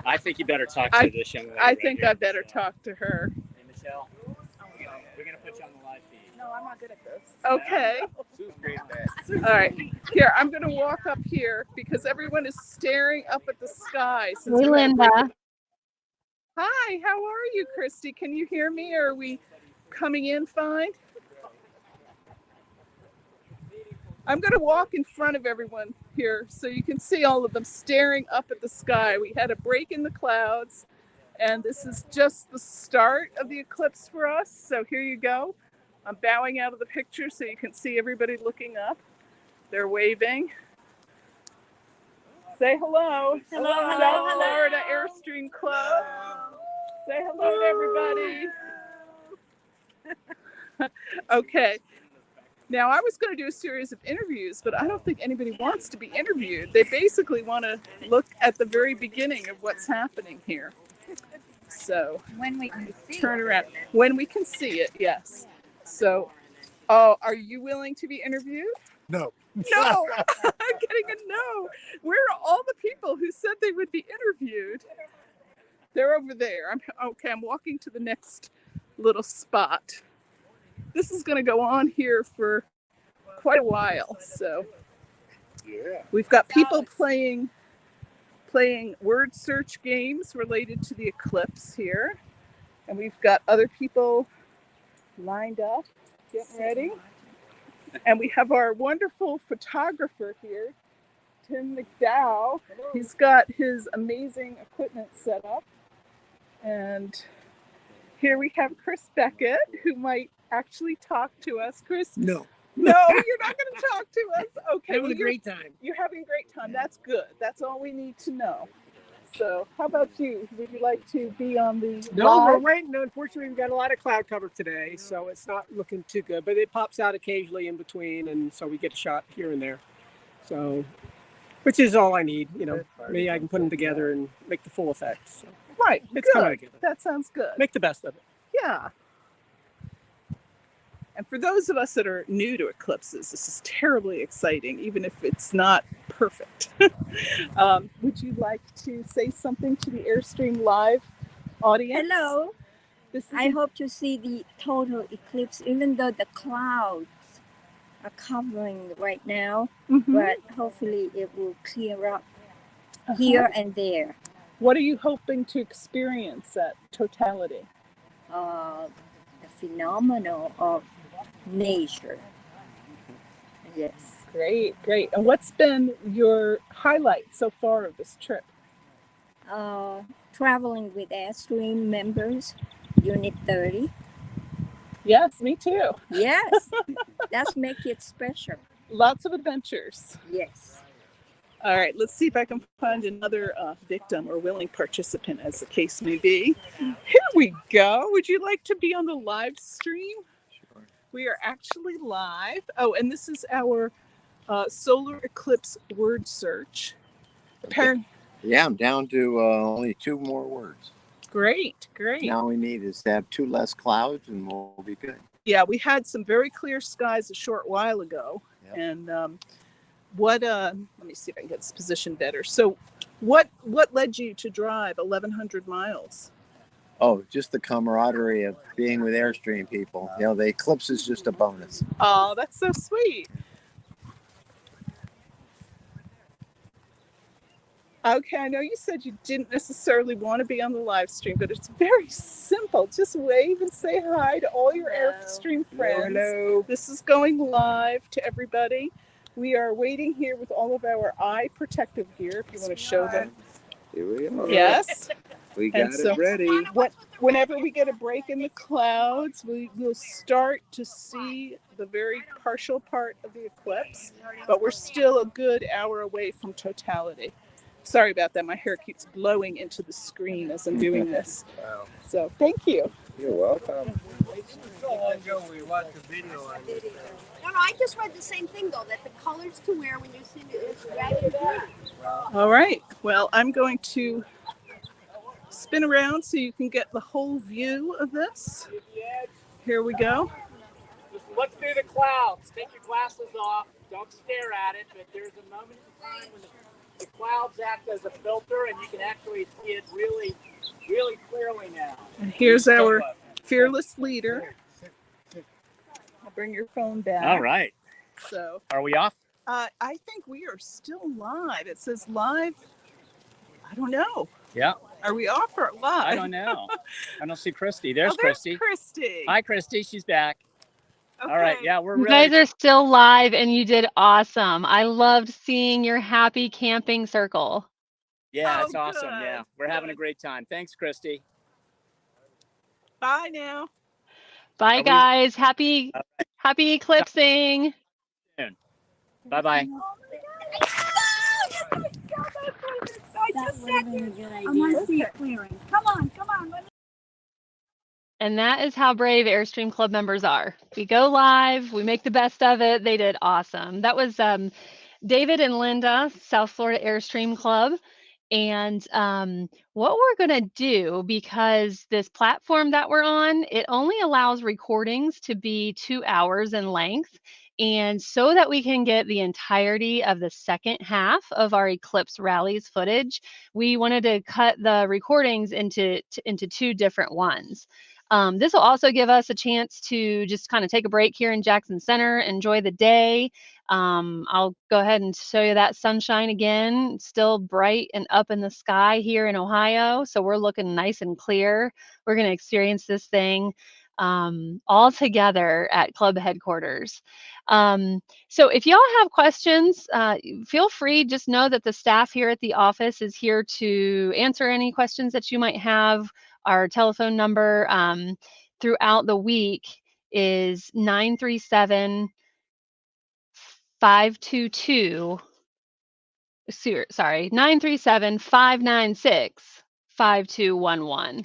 I think you better talk to this young lady. I think I better talk to her. Hey, Michelle, we're going to put you on the live feed. No, I'm not good at this. Okay. Sue's great at that. All right. Here, I'm going to walk up here because everyone is staring up at the sky. Hey, Linda. Hi, how are you, Christy? Can you hear me? Or are we coming in fine? I'm going to walk in front of everyone here so you can see all of them staring up at the sky. We had a break in the clouds, and this is just the start of the eclipse for us. So here you go. I'm bowing out of the picture so you can see everybody looking up. They're waving. Say hello. Hello, hello, South hello. Florida Airstream Club. Say hello to everybody. Okay. Now, I was going to do a series of interviews, but I don't think anybody wants to be interviewed. They basically want to look at the very beginning of what's happening here. So, When we can see turn around. When we can see it, yes. So, are you willing to be interviewed? No. No! I'm getting a no. Where are all the people who said they would be interviewed? They're over there. I'm walking to the next little spot. This is going to go on here for quite a while. So we've got people playing word search games related to the eclipse here. And we've got other people lined up, getting ready. And we have our wonderful photographer here, Tim McDowell. He's got his amazing equipment set up. And here we have Chris Beckett, who might actually talk to us. Chris? No. No, you're not going to talk to us? Okay. Having a great time. You're having a great time. That's good. That's all we need to know. So how about you? Would you like to be on the No, we're live? waiting. Unfortunately, we've got a lot of cloud cover today, so it's not looking too good. But it pops out occasionally in between, and so we get a shot here and there. So, which is all I need. Maybe I can put them together and make the full effect. So Right. it's coming Good. together. That sounds good. Make the best of it. Yeah. And for those of us that are new to eclipses, this is terribly exciting, even if it's not perfect. Would you like to say something to the Airstream Live audience? Hello. This is I hope to see the total eclipse, even though the clouds are covering right now, but hopefully it will clear up here and there. What are you hoping to experience at totality? The phenomenon of nature. Yes. Great. And what's been your highlight so far of this trip? Traveling with Airstream members, Unit 30. Yes, me too. Yes, that's make it special. Lots of adventures. Yes. All right, let's see if I can find another victim or willing participant, as the case may be. Here we go. Would you like to be on the live stream? Sure. We are actually live. Oh, and this is our solar eclipse word search. Yeah, I'm down to only 2 more words. Great, great. Now we need is to have 2 less clouds and we'll be good. Yeah, we had some very clear skies a short while ago. Yep. And let me see if I can get this position better. So what led you to drive 1,100 miles? Oh, just the camaraderie of being with Airstream people. You know, the eclipse is just a bonus. Oh, that's so sweet. Okay, I know you said you didn't necessarily want to be on the live stream, but it's very simple. Just wave and say hi to all your Airstream friends. Hello. This is going live to everybody. We are waiting here with all of our eye protective gear, if you want to show them. Here we are. Yes. We got it ready. Whenever we get a break in the clouds, we'll start to see the very partial part of the eclipse, but we're still a good hour away from totality. Sorry about that. My hair keeps blowing into the screen as I'm doing this. Wow. So thank you. You're welcome. We watched the video on this. No, I just read the same thing though, that the colors to wear when you see it is red and blue. All right. Well, I'm going to spin around so you can get the whole view of this. Here we go. Just look through the clouds. Take your glasses off. Don't stare at it, but there's a moment in time when the clouds act as a filter and you can actually see it really, really clearly now. And here's our fearless leader. I'll bring your phone back. All right. So, are we off? I think we are still live. It says live. I don't know. Yeah. Are we off or live? I don't know. I don't see Christy. There's Christy. Christy. Hi, Christy. She's back. Okay. All right. Yeah, we're You really. guys are still live and you did awesome. I loved seeing your happy camping circle. Yeah, Oh, it's awesome. good, Yeah, we're having a great time. Thanks, Christy. Bye now. Bye, guys. Happy eclipsing. Bye bye. Just a second. I want to see it clearing. Come on. And that is how brave Airstream Club members are. We go live, we make the best of it. They did awesome. That was David and Linda, South Florida Airstream Club. And what we're going to do, because this platform that we're on, it only allows recordings to be 2 hours in length. And so that we can get the entirety of the second half of our Eclipse Rallies footage, we wanted to cut the recordings into 2 different ones. This will also give us a chance to just kind of take a break here in Jackson Center, enjoy the day. I'll go ahead and show you that sunshine again. It's still bright and up in the sky here in Ohio, so we're looking nice and clear. We're going to experience this thing all together at club headquarters. So if y'all have questions, feel free. Just know that the staff here at the office is here to answer any questions that you might have. Our telephone number throughout the week is 937-522. Sorry, 937-596-5211.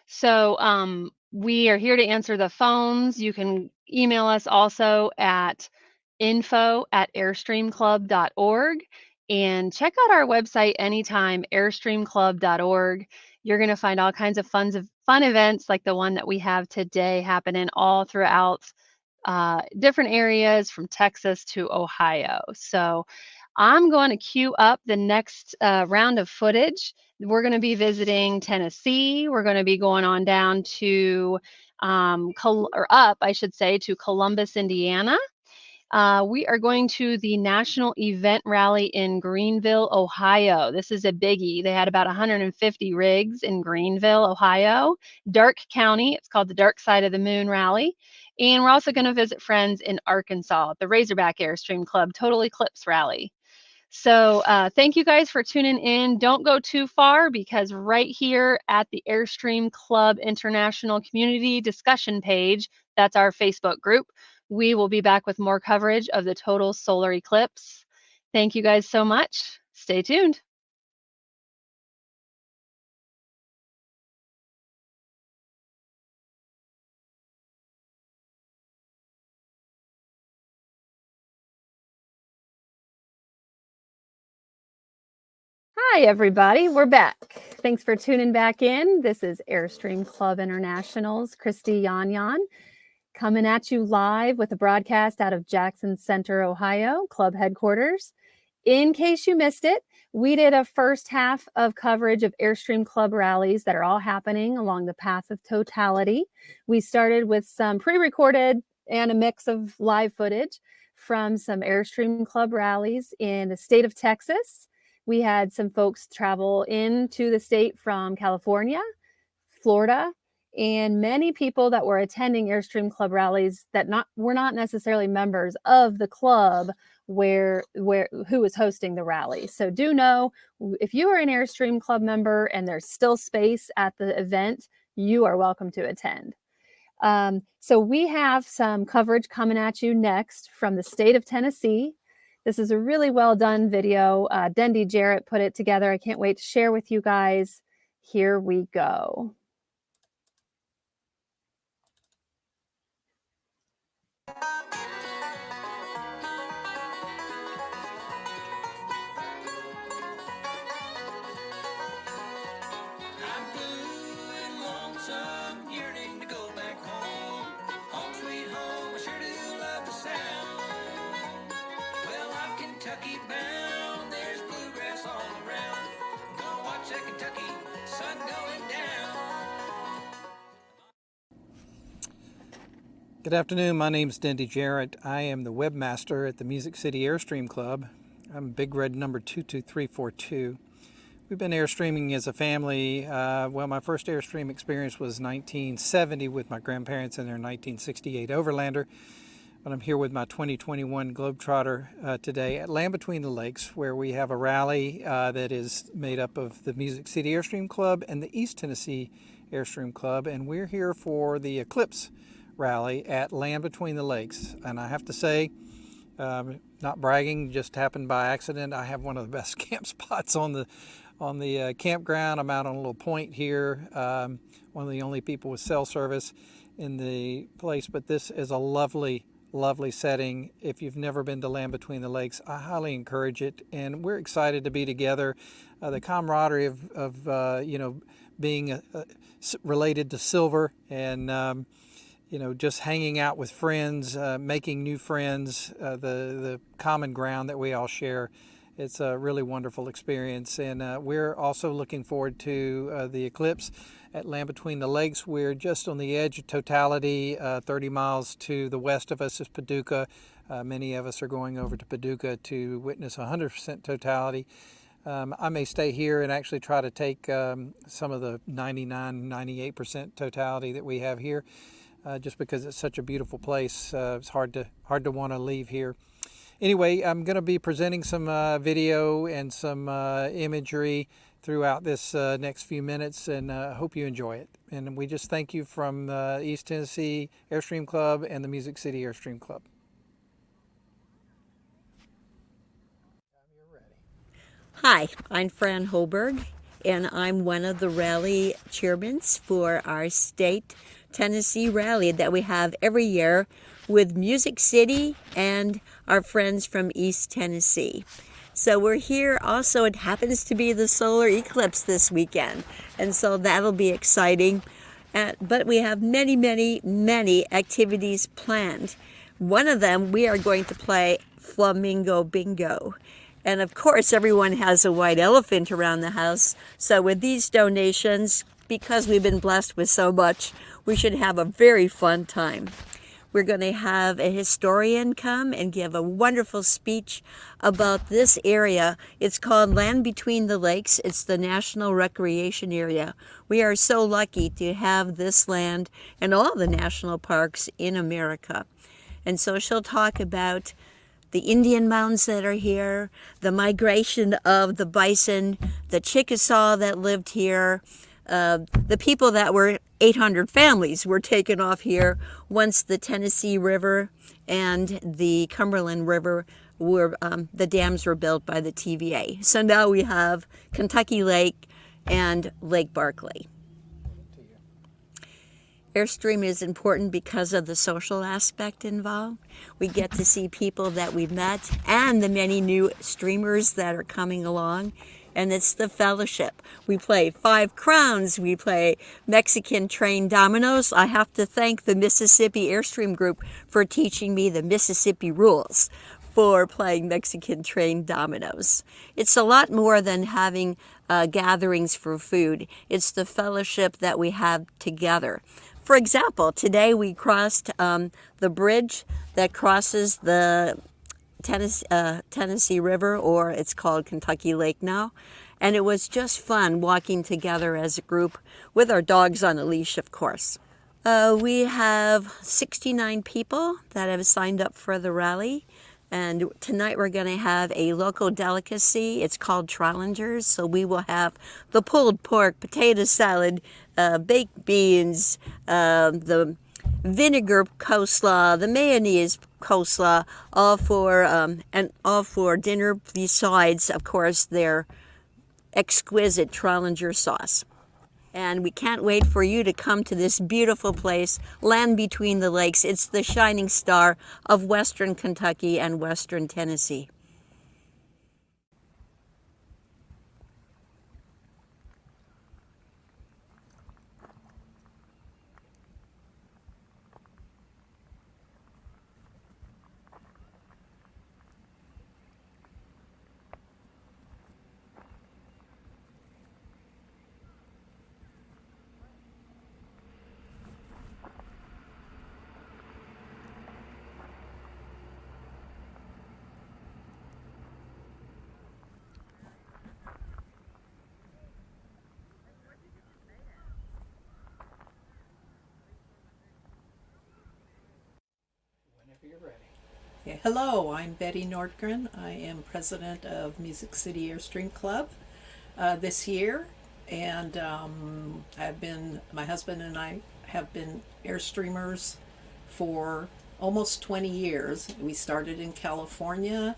So we are here to answer the phones. You can email us also at info@airstreamclub.org and check out our website anytime, airstreamclub.org. You're going to find all kinds of fun events like the one that we have today happening all throughout different areas from Texas to Ohio. So I'm going to queue up the next round of footage. We're going to be visiting Tennessee. We're going to be going on down to, to Columbus, Indiana. We are going to the National Event Rally in Greenville, Ohio. This is a biggie. They had about 150 rigs in Greenville, Ohio. Darke County, it's called the Dark Side of the Moon Rally. And we're also going to visit friends in Arkansas, the Razorback Airstream Club Total Eclipse Rally. So thank you guys for tuning in. Don't go too far, because right here at the Airstream Club International Community Discussion page, that's our Facebook group, we will be back with more coverage of the total solar eclipse. Thank you guys so much. Stay tuned. Hi, everybody. We're back. Thanks for tuning back in. This is Airstream Club International's Christy Yan coming at you live with a broadcast out of Jackson Center, Ohio, club headquarters. In case you missed it, we did a first half of coverage of Airstream Club rallies that are all happening along the path of totality. We started with some pre-recorded and a mix of live footage from some Airstream Club rallies in the state of Texas. We had some folks travel into the state from California, Florida, and many people that were attending Airstream Club rallies that were not necessarily members of the club who was hosting the rally. So do know, if you are an Airstream Club member and there's still space at the event, you are welcome to attend. So we have some coverage coming at you next from the state of Tennessee. This is a really well done video. Dendy Jarrett put it together. I can't wait to share with you guys. Here we go. Good afternoon, my name is Dendy Jarrett. I am the webmaster at the Music City Airstream Club. I'm Big Red number 22342. We've been airstreaming as a family. Well, my first airstream experience was 1970 with my grandparents in their 1968 Overlander. But I'm here with my 2021 Globetrotter today at Land Between the Lakes, where we have a rally that is made up of the Music City Airstream Club and the East Tennessee Airstream Club. And we're here for the Eclipse rally at Land Between the Lakes. And I have to say, not bragging, just happened by accident, I have one of the best camp spots on the campground. I'm out on a little point here, one of the only people with cell service in the place, but this is a lovely setting. If you've never been to Land Between the Lakes, I highly encourage it, and we're excited to be together. The camaraderie of being related to silver and just hanging out with friends, making new friends, the common ground that we all share. It's a really wonderful experience. And we're also looking forward to the eclipse at Land Between the Lakes. We're just on the edge of totality. 30 miles to the west of us is Paducah. Many of us are going over to Paducah to witness 100% totality. I may stay here and actually try to take some of the 98% totality that we have here. Just because it's such a beautiful place. It's hard to want to leave here. Anyway, I'm going to be presenting some video and some imagery throughout this next few minutes, and hope you enjoy it. And we just thank you from East Tennessee Airstream Club and the Music City Airstream Club. Hi, I'm Fran Hoberg, and I'm one of the rally chairmen for our state Tennessee rally that we have every year with Music City and our friends from East Tennessee. So we're here also, it happens to be the solar eclipse this weekend, and so that'll be exciting. But we have many activities planned. One of them, we are going to play Flamingo Bingo. And of course, everyone has a white elephant around the house. So with these donations, because we've been blessed with so much, we should have a very fun time. We're going to have a historian come and give a wonderful speech about this area. It's called Land Between the Lakes. It's the National Recreation Area. We are so lucky to have this land and all the national parks in America. And so she'll talk about the Indian mounds that are here, the migration of the bison, the Chickasaw that lived here, the people that were 800 families were taken off here once the Tennessee River and the Cumberland River were, the dams were built by the TVA. So now we have Kentucky Lake and Lake Barkley. Airstream is important because of the social aspect involved. We get to see people that we've met and the many new streamers that are coming along. and it's the fellowship. We play 5 crowns. We play Mexican train dominoes. I have to thank the Mississippi Airstream group for teaching me the Mississippi rules for playing Mexican train dominoes. It's a lot more than having gatherings for food. It's the fellowship that we have together. For example, today we crossed the bridge that crosses the Tennessee River, or it's called Kentucky Lake now. And it was just fun walking together as a group with our dogs on a leash, of course. We have 69 people that have signed up for the rally. And tonight we're going to have a local delicacy. It's called Trallingers. So we will have the pulled pork, potato salad, baked beans, the vinegar coleslaw, the mayonnaise coleslaw, all for dinner. Besides, of course, their exquisite Trallinger sauce. And we can't wait for you to come to this beautiful place, land between the lakes. It's the shining star of Western Kentucky and Western Tennessee. Okay, hello, I'm Betty Nordgren. I am president of Music City Airstream Club this year, and my husband and I have been Airstreamers for almost 20 years. We started in California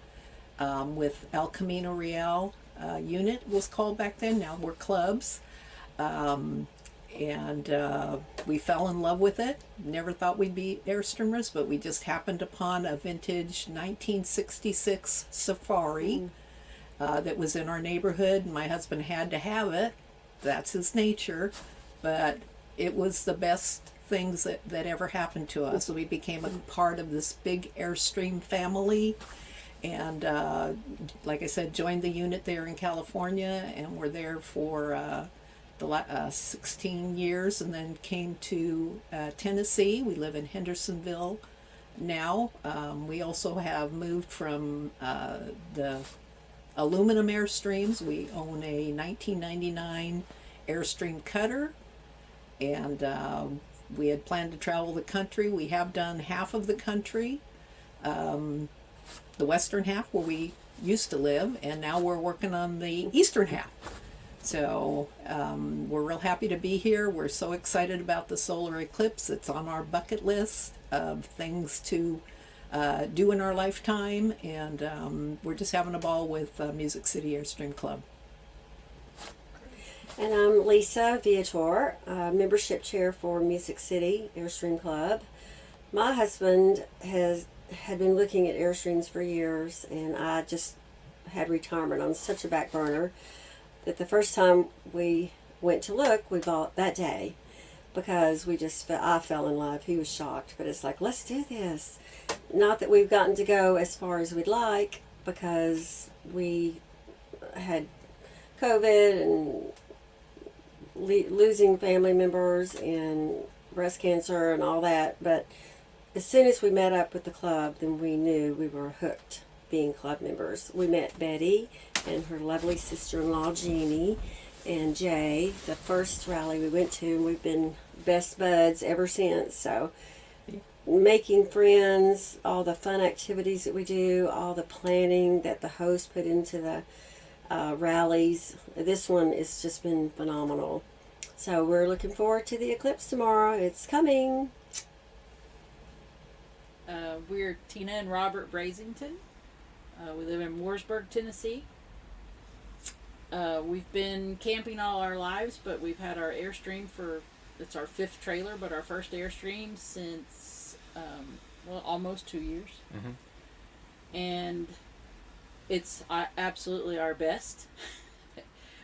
with El Camino Real unit was called back then. Now we're clubs. We fell in love with it. Never thought we'd be Airstreamers, but we just happened upon a vintage 1966 Safari that was in our neighborhood. My husband had to have it. That's his nature. But it was the best things that ever happened to us. So we became a part of this big Airstream family. And like I said, joined the unit there in California, and we're there for 16 years, and then came to Tennessee. We live in Hendersonville now. We also have moved from the aluminum Airstreams. We own a 1999 Airstream cutter, and we had planned to travel the country. We have done half of the country, the western half where we used to live, and now we're working on the eastern half. So we're real happy to be here. We're so excited about the solar eclipse. It's on our bucket list of things to do in our lifetime, and we're just having a ball with Music City Airstream Club. And I'm Lisa Viator, membership chair for Music City Airstream Club. My husband had been looking at Airstreams for years, and I just had retirement on such a back burner that the first time we went to look, we bought that day because I fell in love. He was shocked, but it's like, let's do this. Not that we've gotten to go as far as we'd like because we had COVID and losing family members and breast cancer and all that, but as soon as we met up with the club, then we knew we were hooked being club members. We met Betty and her lovely sister-in-law Jeannie and Jay the first rally we went to, and we've been best buds ever since. So making friends, all the fun activities that we do, all the planning that the host put into the rallies, this one has just been phenomenal. So we're looking forward to the eclipse tomorrow. It's coming. We're Tina and Robert Brazington. We live in Mooresburg, Tennessee. We've been camping all our lives, but we've had our Airstream it's our 5th trailer, but our first Airstream since, almost 2 years. Mm-hmm. And it's absolutely our best.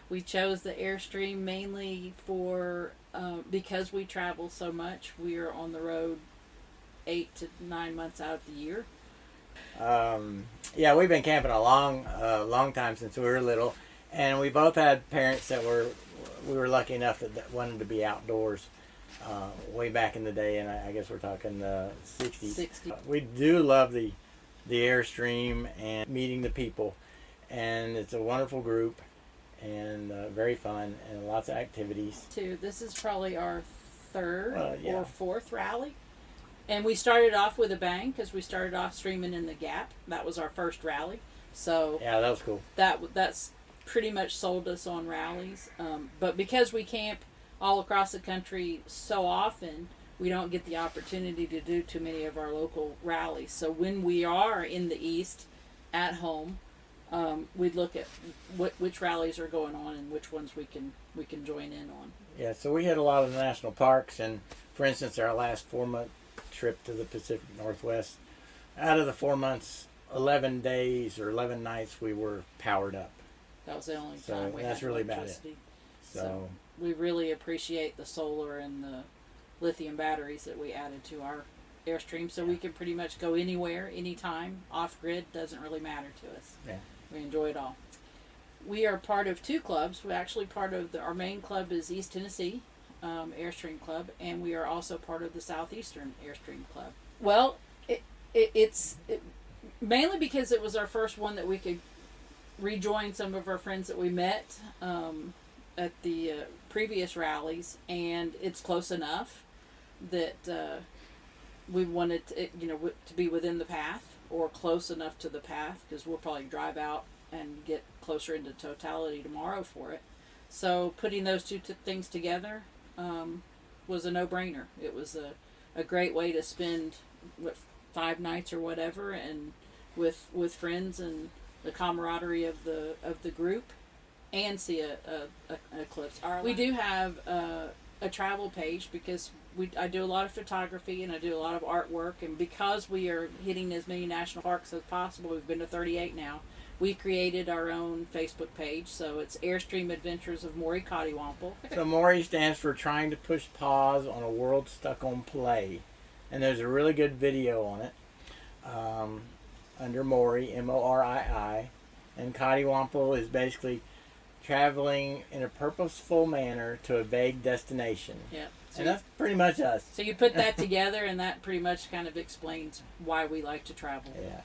We chose the Airstream mainly for because we travel so much. We are on the road 8 to 9 months out of the year. Yeah, we've been camping a long time since we were little, and we both had parents that we were lucky enough that wanted to be outdoors way back in the day, and I guess we're talking the 60s. We do love the Airstream and meeting the people, and it's a wonderful group and very fun and lots of activities. This is probably our third yeah. or fourth rally. And we started off with a bang because we started off streaming in the Gap. That was our first rally. So yeah, that was cool. That's pretty much sold us on rallies. But because we camp all across the country so often, we don't get the opportunity to do too many of our local rallies. So when we are in the East at home, we look at which rallies are going on and which ones we can join in on. Yeah, so we hit a lot of the national parks, and for instance, our last 4-month trip to the Pacific Northwest, out of the 4 months, 11 days or 11 nights we were powered up. That was the only time we that's had really about it. electricity. So we really appreciate the solar and the lithium batteries that we added to our Airstream, so we can pretty much go anywhere, anytime. Off grid doesn't really matter to us. Yeah. We enjoy it all. We are part of 2 clubs. We're actually part of our main club is East Tennessee Airstream Club, and we are also part of the Southeastern Airstream Club. Well, it's mainly because it was our first one that we could rejoin some of our friends that we met at the previous rallies, and it's close enough that we wanted to be within the path or close enough to the path, because we'll probably drive out and get closer into totality tomorrow for it. So putting those two things together was a no-brainer. It was a great way to spend 5 nights or whatever, and with friends and the camaraderie of the group, and see an eclipse. We do have a travel page because I do a lot of photography and I do a lot of artwork, and because we are hitting as many national parks as possible, we've been to 38 now. We created our own Facebook page, so it's Airstream Adventures of Maury Cottywomple. So Maury stands for Trying to Push Pause on a World Stuck on Play, and there's a really good video on it under Maury, M-O-R-I-I, and Cottywomple is basically traveling in a purposeful manner to a vague destination. Yeah. So and that's pretty much us. So you put that together, and that pretty much kind of explains why we like to travel. Yeah.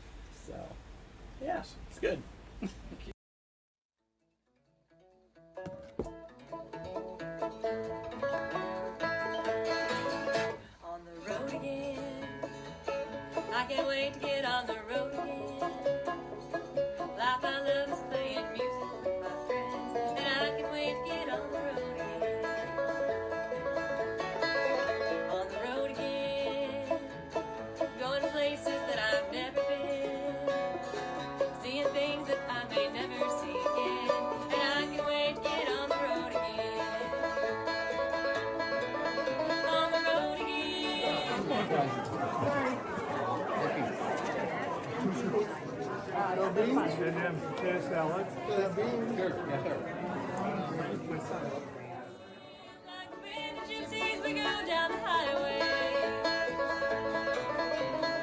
So, yeah, it's good. On the road again. I can't wait to get on the road again. Life I love is playing music with my friends, and I can't wait to get on the road again. On the road again, going to places that I've never been, seeing things that I may never see again, and I can't wait to get on the road again. On the road again. Beans? Potato salad. Beans? Sure, yes, sir. Like a band of gypsies, we go down the highway.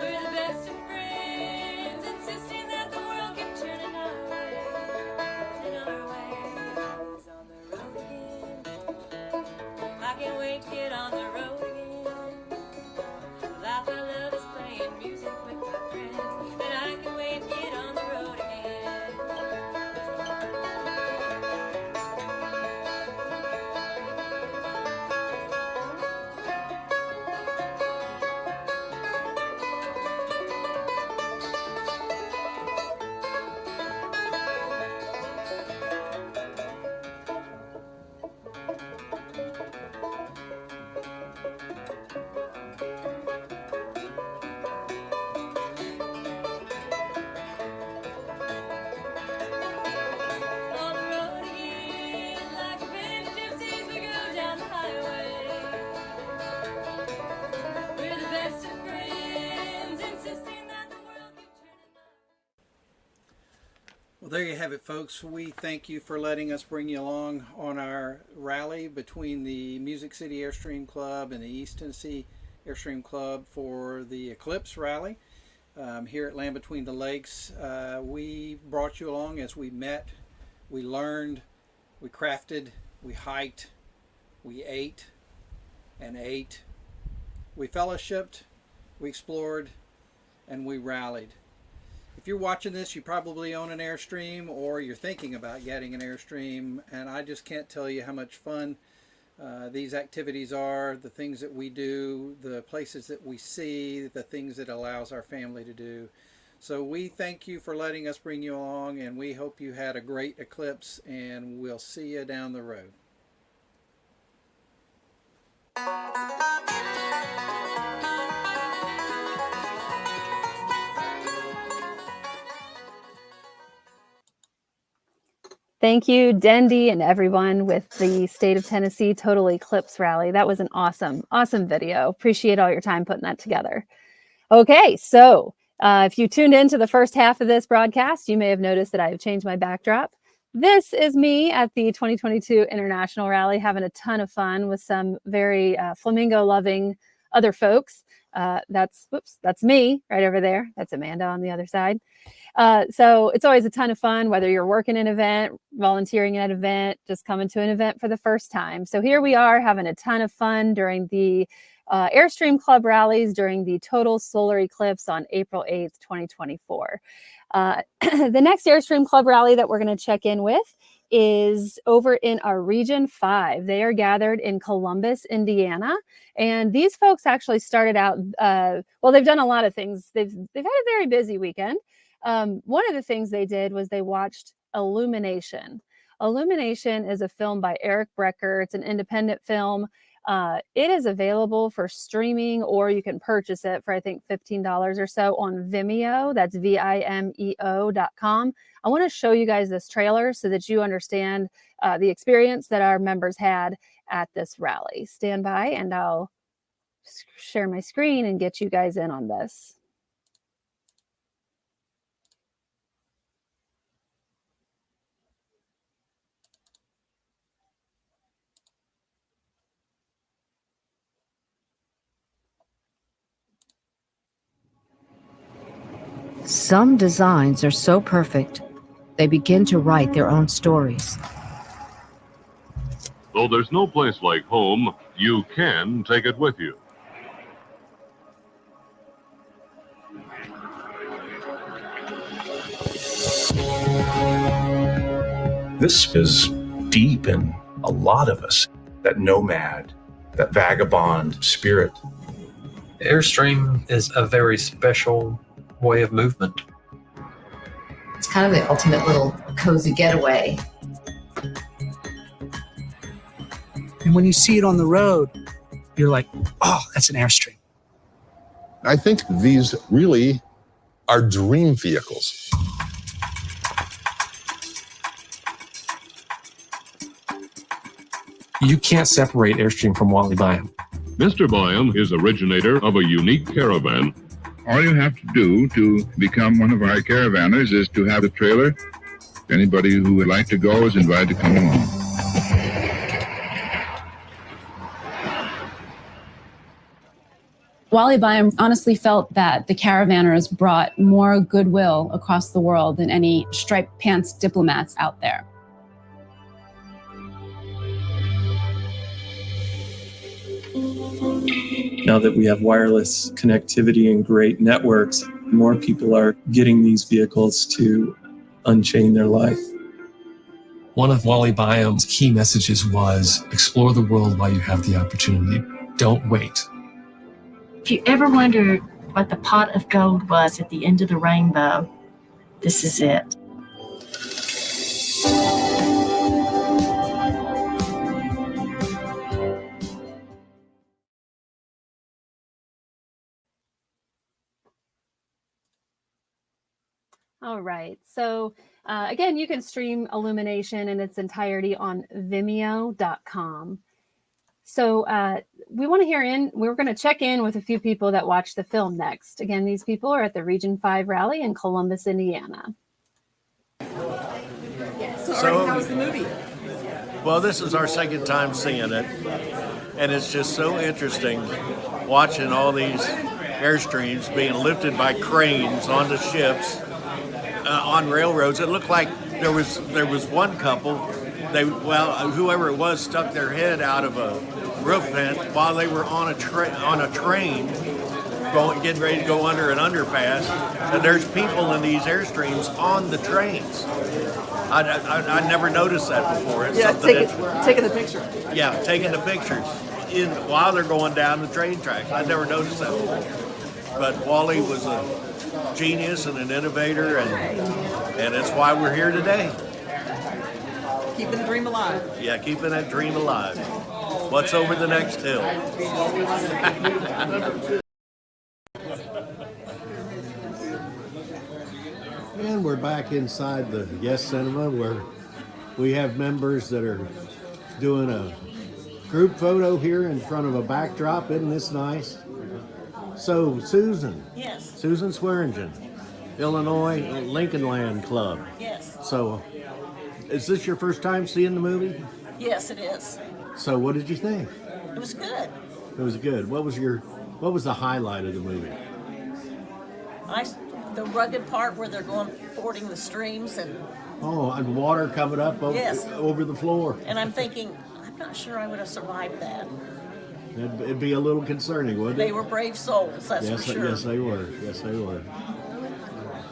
We're the best of friends, insisting that the world keep turning our way. And our way is on the road again. I can't wait to get on the road again. The life I love is playing music with my friends, and I can't wait to get on the road again. Well, there you have it, folks. We thank you for letting us bring you along on our rally between the Music City Airstream Club and the East Tennessee Airstream Club for the Eclipse Rally here at Land Between the Lakes. We brought you along as we met, we learned, we crafted, we hiked, we ate and ate, we fellowshipped, we explored, and we rallied. If you're watching this, you probably own an Airstream or you're thinking about getting an Airstream, and I just can't tell you how much fun these activities are, the things that we do, the places that we see, the things that allows our family to do. So we thank you for letting us bring you along, and we hope you had a great eclipse, and we'll see you down the road. Thank you, Dendy, and everyone with the State of Tennessee Total Eclipse Rally. That was an awesome, awesome video. Appreciate all your time putting that together. Okay, so if you tuned into the first half of this broadcast, you may have noticed that I've changed my backdrop. This is me at the 2022 International Rally, having a ton of fun with some very flamingo-loving other folks. That's me right over there. That's Amanda on the other side. So it's always a ton of fun, whether you're working an event, volunteering at an event, just coming to an event for the first time. So here we are having a ton of fun during the Airstream Club rallies during the Total Solar Eclipse on April 8th, 2024. The next Airstream Club rally that we're going to check in with is over in our Region 5. They are gathered in Columbus, Indiana. And these folks actually started out, well, they've done a lot of things. They've had a very busy weekend. One of the things they did was they watched Illumination. Illumination is a film by Eric Brecker. It's an independent film. It is available for streaming, or you can purchase it for, I think, $15 or so on Vimeo. That's Vimeo.com. I want to show you guys this trailer so that you understand the experience that our members had at this rally. Stand by and I'll share my screen and get you guys in on this. Some designs are so perfect, they begin to write their own stories. Though there's no place like home, you can take it with you. This is deep in a lot of us, that nomad, that vagabond spirit. Airstream is a very special way of movement. It's kind of the ultimate little cozy getaway. And when you see it on the road, you're like, oh, that's an Airstream. I think these really are dream vehicles. You can't separate Airstream from Wally Byam. Mr. Byam is originator of a unique caravan. All you have to do to become one of our caravanners is to have a trailer. Anybody who would like to go is invited to come along. Wally Byam honestly felt that the caravanners brought more goodwill across the world than any striped pants diplomats out there. Now that we have wireless connectivity and great networks, more people are getting these vehicles to unchain their life. One of Wally Byam's key messages was, explore the world while you have the opportunity. Don't wait. If you ever wondered what the pot of gold was at the end of the rainbow, this is it. All right. So again, you can stream Illumination in its entirety on Vimeo.com. So we want to we're going to check in with a few people that watched the film next. Again, these people are at the Region 5 rally in Columbus, Indiana. So, how's the movie? Well, this is our second time seeing it, and it's just so interesting watching all these Airstreams being lifted by cranes onto ships on railroads. It looked like there was one couple. Whoever it was stuck their head out of a roof vent while they were on a train getting ready to go under an underpass, and there's people in these Airstreams on the trains. I never noticed that before. It's taking the picture. Yeah, taking the pictures while they're going down the train tracks. I never noticed that before. But Wally was a genius and an innovator, and it's why we're here today. Keeping the dream alive. Yeah, keeping that dream alive. What's over the next hill? And we're back inside the Yes Cinema where we have members that are doing a group photo here in front of a backdrop. Isn't this nice? So, Susan. Yes. Susan Swearingen, Illinois Lincoln Land Club. Yes. So, is this your first time seeing the movie? Yes, it is. So, what did you think? It was good. It was good. What was the highlight of the movie? The rugged part where they're fording the streams and water coming up over the floor. And I'm thinking, I'm not sure I would have survived that. It'd be a little concerning, wouldn't it? They were brave souls, that's for sure. Yes, they were. Yes, they were.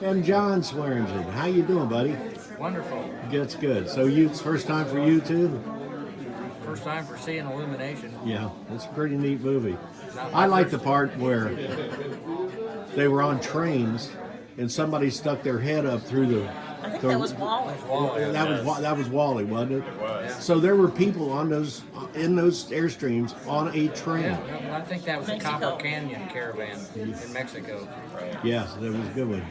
And John Swearingen, how you doing, buddy? Wonderful. That's good. So it's first time for you too? First time for seeing Illumination. Yeah, it's a pretty neat movie. I like the part where they were on trains and somebody stuck their head up through the. I think that was Wally. That was Wally, wasn't it? It was. So there were people in those Airstreams on a train. Yeah, I think that was Mexico. a Copper Canyon caravan in Mexico. Yes, that was a good one.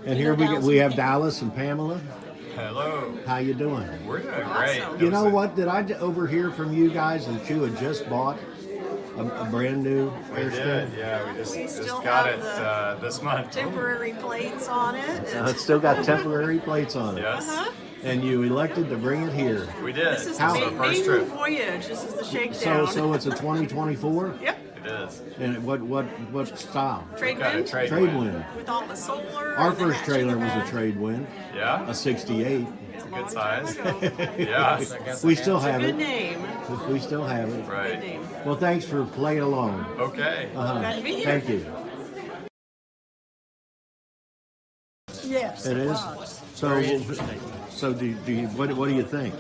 And here we have Dallas and Pamela. Hello. How you doing? We're doing great. You know what? Did I overhear from you guys that you had just bought a brand new Airstream? Yeah, we We still got have it this month. Temporary plates on it. It's still got temporary plates on it. Yes. And you elected to bring it here. We did. This is How- the maiden voyage. This is the shakedown. So it's a 2024? Yep. It is. And what style? Trade Got a wind. trade Trade wind. win. With all the solar. Our and the first trailer was matching a trade win. Yeah. A 68. It's a good size. Yeah. We still have Good it. name. We still have it. Good Right. name. Well, thanks for playing along. Okay. Glad to be here. Thank you. Yes, It is. was. So do you what do you think?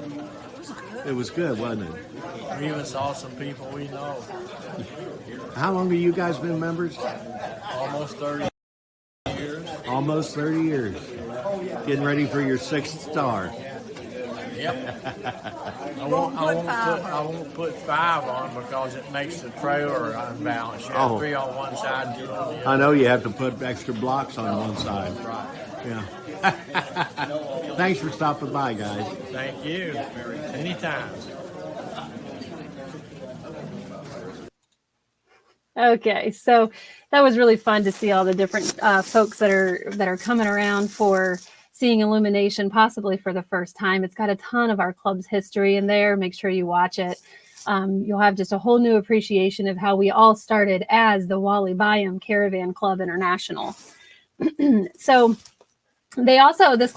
It was good, wasn't it? We was awesome people we know. How long have you guys been members? Almost 30 years. Almost 30 years. Getting ready for your 6th star. Yep. I won't put 5 on because it makes the trailer unbalanced. You have to be on one side, 2 on the other. I know you have to put extra blocks on one side. Yeah. Thanks for stopping by, guys. Thank you. Anytime. Okay, so that was really fun to see all the different folks that are coming around for seeing Illumination, possibly for the first time. It's got a ton of our club's history in there. Make sure you watch it. You'll have just a whole new appreciation of how we all started as the Wally Byam Caravan Club International. So this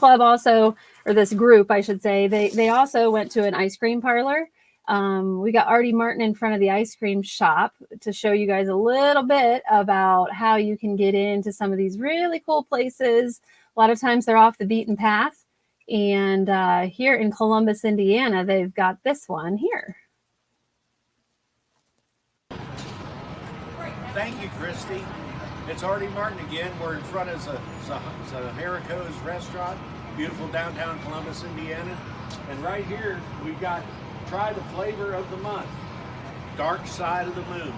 group, I should say, they also went to an ice cream parlor. We got Artie Martin in front of the ice cream shop to show you guys a little bit about how you can get into some of these really cool places. A lot of times they're off the beaten path. And here in Columbus, Indiana, they've got this one here. Thank you, Christy. It's Artie Martin again. We're in front of Zaharico's restaurant, beautiful downtown Columbus, Indiana. And right here, we've got try the flavor of the month, Dark Side of the Moon.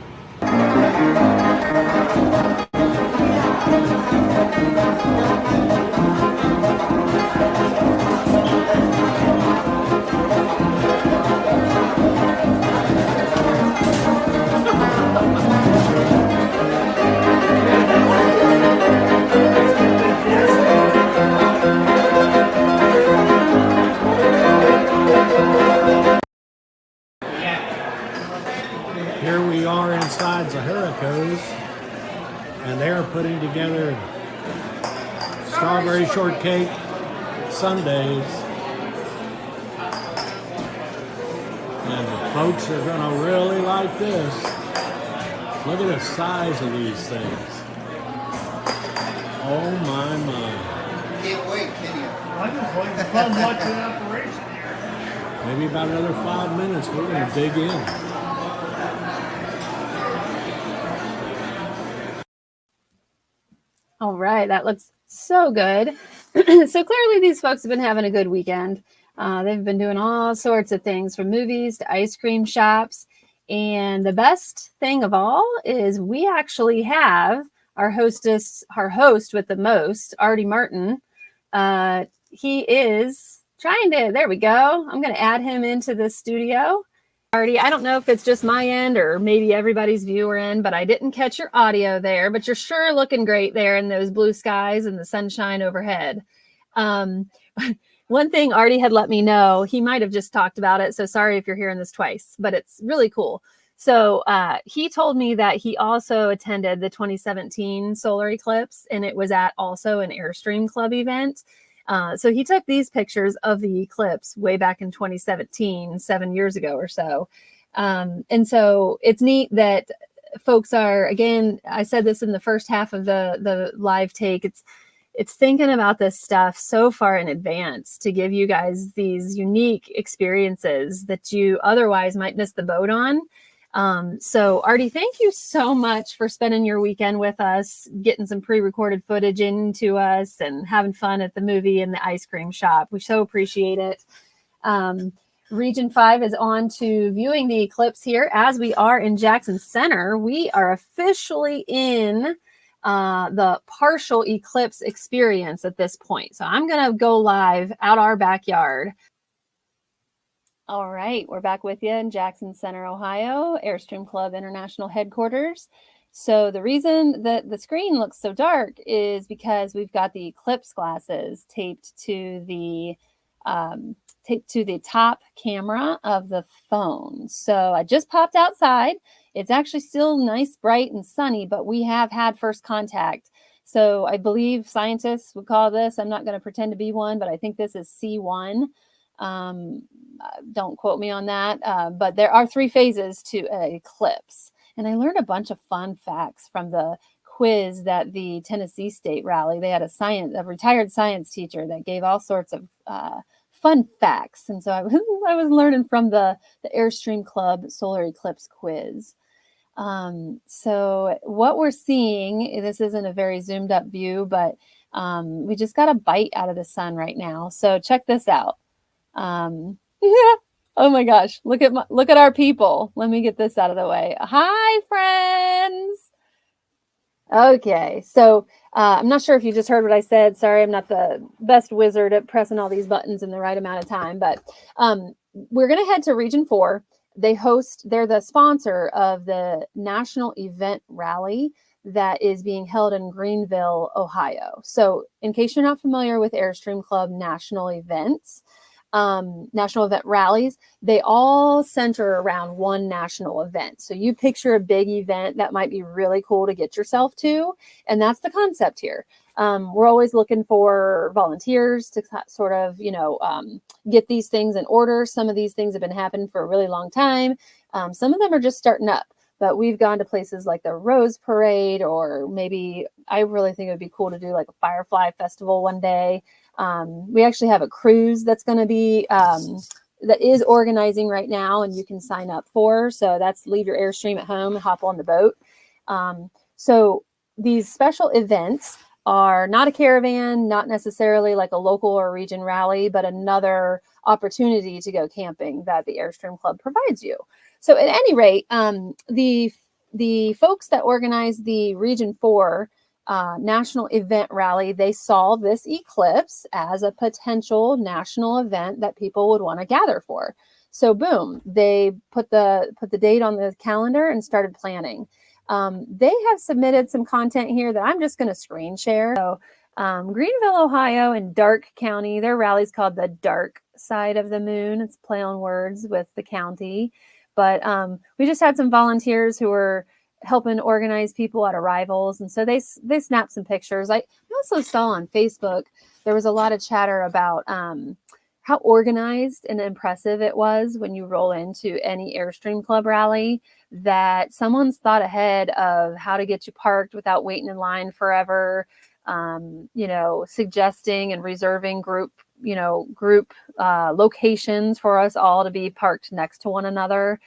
Strawberry shortcake sundaes. And the folks are going to really like this. Look at the size of these things. Oh my. Can't wait, can you? I'm just having fun watching operation here. Maybe about another 5 minutes, we're going to dig in. All right, that looks so good. So clearly these folks have been having a good weekend. They've been doing all sorts of things, from movies to ice cream shops. And the best thing of all is we actually have our host with the most, Artie Martin. He is trying to, there we go. I'm going to add him into the studio. Artie, I don't know if it's just my end or maybe everybody's viewer end, but I didn't catch your audio there, but you're sure looking great there in those blue skies and the sunshine overhead. One thing Artie had let me know, he might have just talked about it, so sorry if you're hearing this twice, but it's really cool. So he told me that he also attended the 2017 solar eclipse, and it was at also an Airstream Club event. So he took these pictures of the eclipse way back in 2017, 7 years ago or so. And so it's neat that folks are, again, I said this in the first half of the live take, it's thinking about this stuff so far in advance to give you guys these unique experiences that you otherwise might miss the boat on. So Artie, thank you so much for spending your weekend with us, getting some pre-recorded footage into us and having fun at the movie and the ice cream shop. We so appreciate it. Region 5 is on to viewing the eclipse here as we are in Jackson Center. We are officially in the partial eclipse experience at this point. So I'm going to go live out our backyard. All right, we're back with you in Jackson Center, Ohio, Airstream Club International Headquarters. So the reason that the screen looks so dark is because we've got the eclipse glasses taped to the top camera of the phone. So I just popped outside. It's actually still nice, bright, and sunny, but we have had first contact. So I believe scientists would call this, I'm not going to pretend to be one, but I think this is C1. Don't quote me on that, but there are 3 phases to an eclipse. And I learned a bunch of fun facts from the quiz that the Tennessee State Rally, they had a retired science teacher that gave all sorts of fun facts. And so I was learning from the Airstream Club Solar Eclipse quiz. So what we're seeing, this isn't a very zoomed up view, but we just got a bite out of the sun right now. So check this out. Oh my gosh, look at our people. Let me get this out of the way. Hi, friends. Okay, so I'm not sure if you just heard what I said. Sorry, I'm not the best wizard at pressing all these buttons in the right amount of time, but we're going to head to Region 4. They're the sponsor of the National Event Rally that is being held in Greenville, Ohio. So in case you're not familiar with Airstream Club national events, national event rallies, they all center around one national event. So you picture a big event that might be really cool to get yourself to, and that's the concept here. We're always looking for volunteers to sort of, get these things in order. Some of these things have been happening for a really long time. Some of them are just starting up, but we've gone to places like the Rose Parade, or maybe I really think it would be cool to do like a Firefly Festival one day. We actually have a cruise that's going to be, that is organizing right now, and you can sign up for. So that's leave your Airstream at home and hop on the boat. So these special events are not a caravan, not necessarily like a local or region rally, but another opportunity to go camping that the Airstream Club provides you. So at any rate, the folks that organize the Region 4 National Event Rally, they saw this eclipse as a potential national event that people would want to gather for. So boom, they put the date on the calendar and started planning. They have submitted some content here that I'm just going to screen share. So Greenville, Ohio and Darke County, their rally's called the Darke Side of the Moon. It's play on words with the county. But we just had some volunteers who were helping organize people at arrivals, and so they snapped some pictures. I also saw on Facebook, there was a lot of chatter about how organized and impressive it was when you roll into any Airstream Club rally, that someone's thought ahead of how to get you parked without waiting in line forever, suggesting and reserving group locations for us all to be parked next to one another,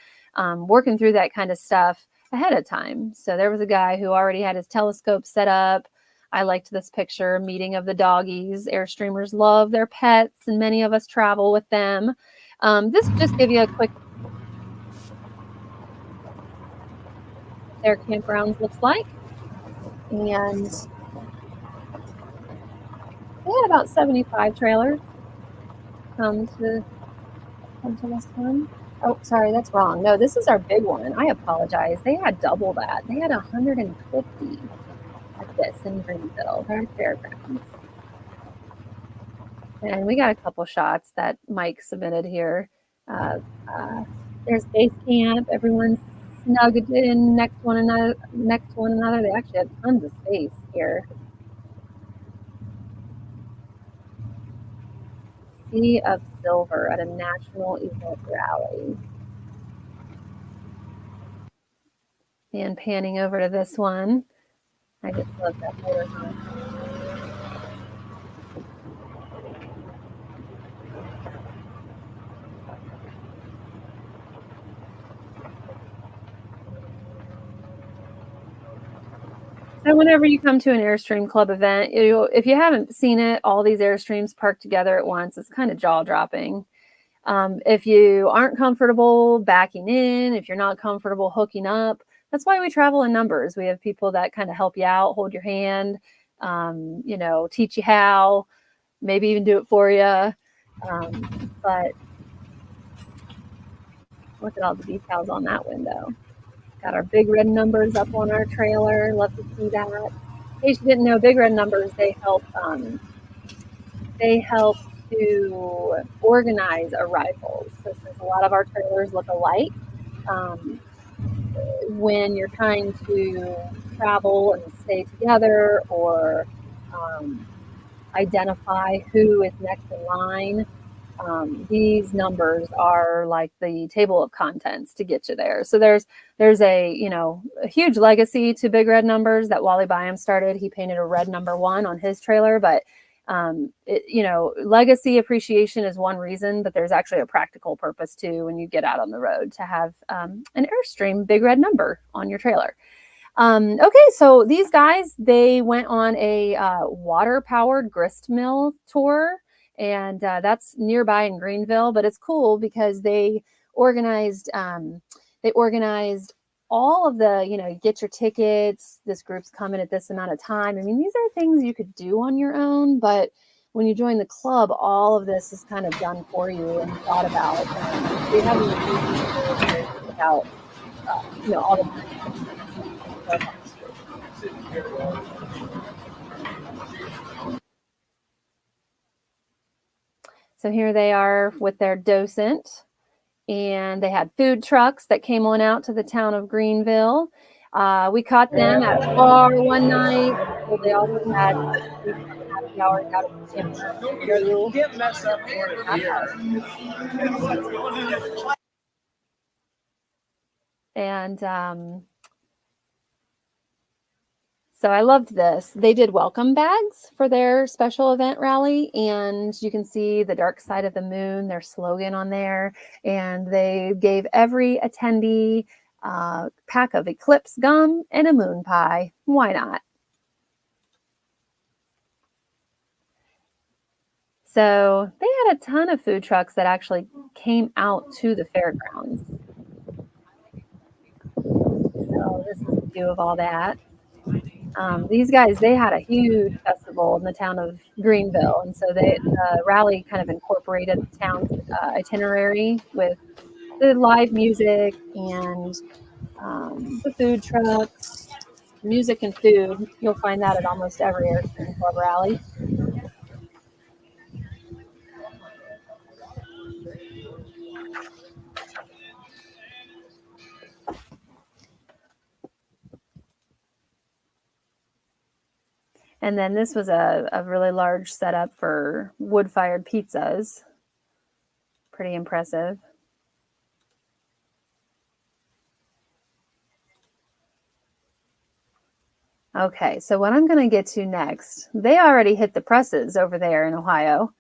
working through that kind of stuff ahead of time. So there was a guy who already had his telescope set up. I liked this picture, meeting of the doggies. Airstreamers love their pets, and many of us travel with them. This will just give you a quick their campgrounds looks like. And they had about 75 trailers come to this one. Oh, sorry, that's wrong. No, this is our big one. I apologize. They had double that. They had 150 at this in Greenville, their fairgrounds. And we got a couple shots that Mike submitted here. There's base camp. Everyone's snugged in next to one another. They actually have tons of space here. Sea of Silver at a national event rally. And panning over to this one. I just love that motorhome. So whenever you come to an Airstream Club event, if you haven't seen it, all these Airstreams parked together at once, it's kind of jaw-dropping. If you aren't comfortable backing in, if you're not comfortable hooking up, that's why we travel in numbers. We have people that kind of help you out, hold your hand, teach you how, maybe even do it for you. But look at all the details on that window. Got our big red numbers up on our trailer. Love to see that. In case you didn't know, big red numbers, they help to organize arrivals. So since a lot of our trailers look alike, when you're trying to travel and stay together or identify who is next in line, these numbers are like the table of contents to get you there. So there's a huge legacy to big red numbers that Wally Byam started. He painted a red number 1 on his trailer, but legacy appreciation is one reason, but there's actually a practical purpose too when you get out on the road to have an Airstream big red number on your trailer. Okay, so these guys, they went on a water-powered grist mill tour, and that's nearby in Greenville, but it's cool because they organized all of the, you get your tickets, this group's coming at this amount of time. I mean, these are things you could do on your own, but when you join the club, all of this is kind of done for you and thought about. They have about all the So here they are with their docent, and they had food trucks that came on out to the town of Greenville. We caught them at a bar one night. So they also had happy hours out of the You can't mess up here. And so I loved this. They did welcome bags for their special event rally, and you can see the dark side of the moon, their slogan on there. And they gave every attendee a pack of Eclipse gum and a moon pie. Why not? So they had a ton of food trucks that actually came out to the fairgrounds. So this is a view of all that. These guys, they had a huge festival in the town of Greenville, and so the rally kind of incorporated the town's itinerary with the live music and the food trucks, music and food. You'll find that at almost every Airstream Club rally. And then this was a really large setup for wood-fired pizzas. Pretty impressive. Okay, so what I'm going to get to next, they already hit the presses over there in Ohio.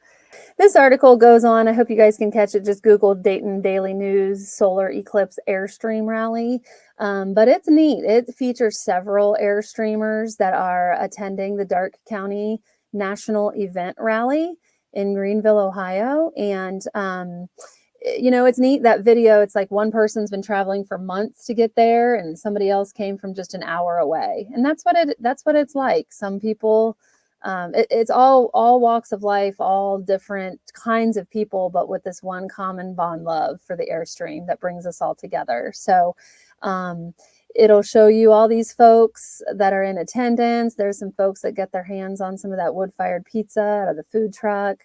This article goes on, I hope you guys can catch it, just Google Dayton Daily News Solar Eclipse Airstream Rally. But it's neat. It features several Airstreamers that are attending the Darke County National Event Rally in Greenville, Ohio. And you know, it's neat, that video. It's like one person's been traveling for months to get there, and somebody else came from just an hour away. And that's what it's like. Some people, it's all walks of life, all different kinds of people, but with this one common bond, love for the Airstream that brings us all together. So it'll show you all these folks that are in attendance. There's some folks that get their hands on some of that wood-fired pizza out of the food truck.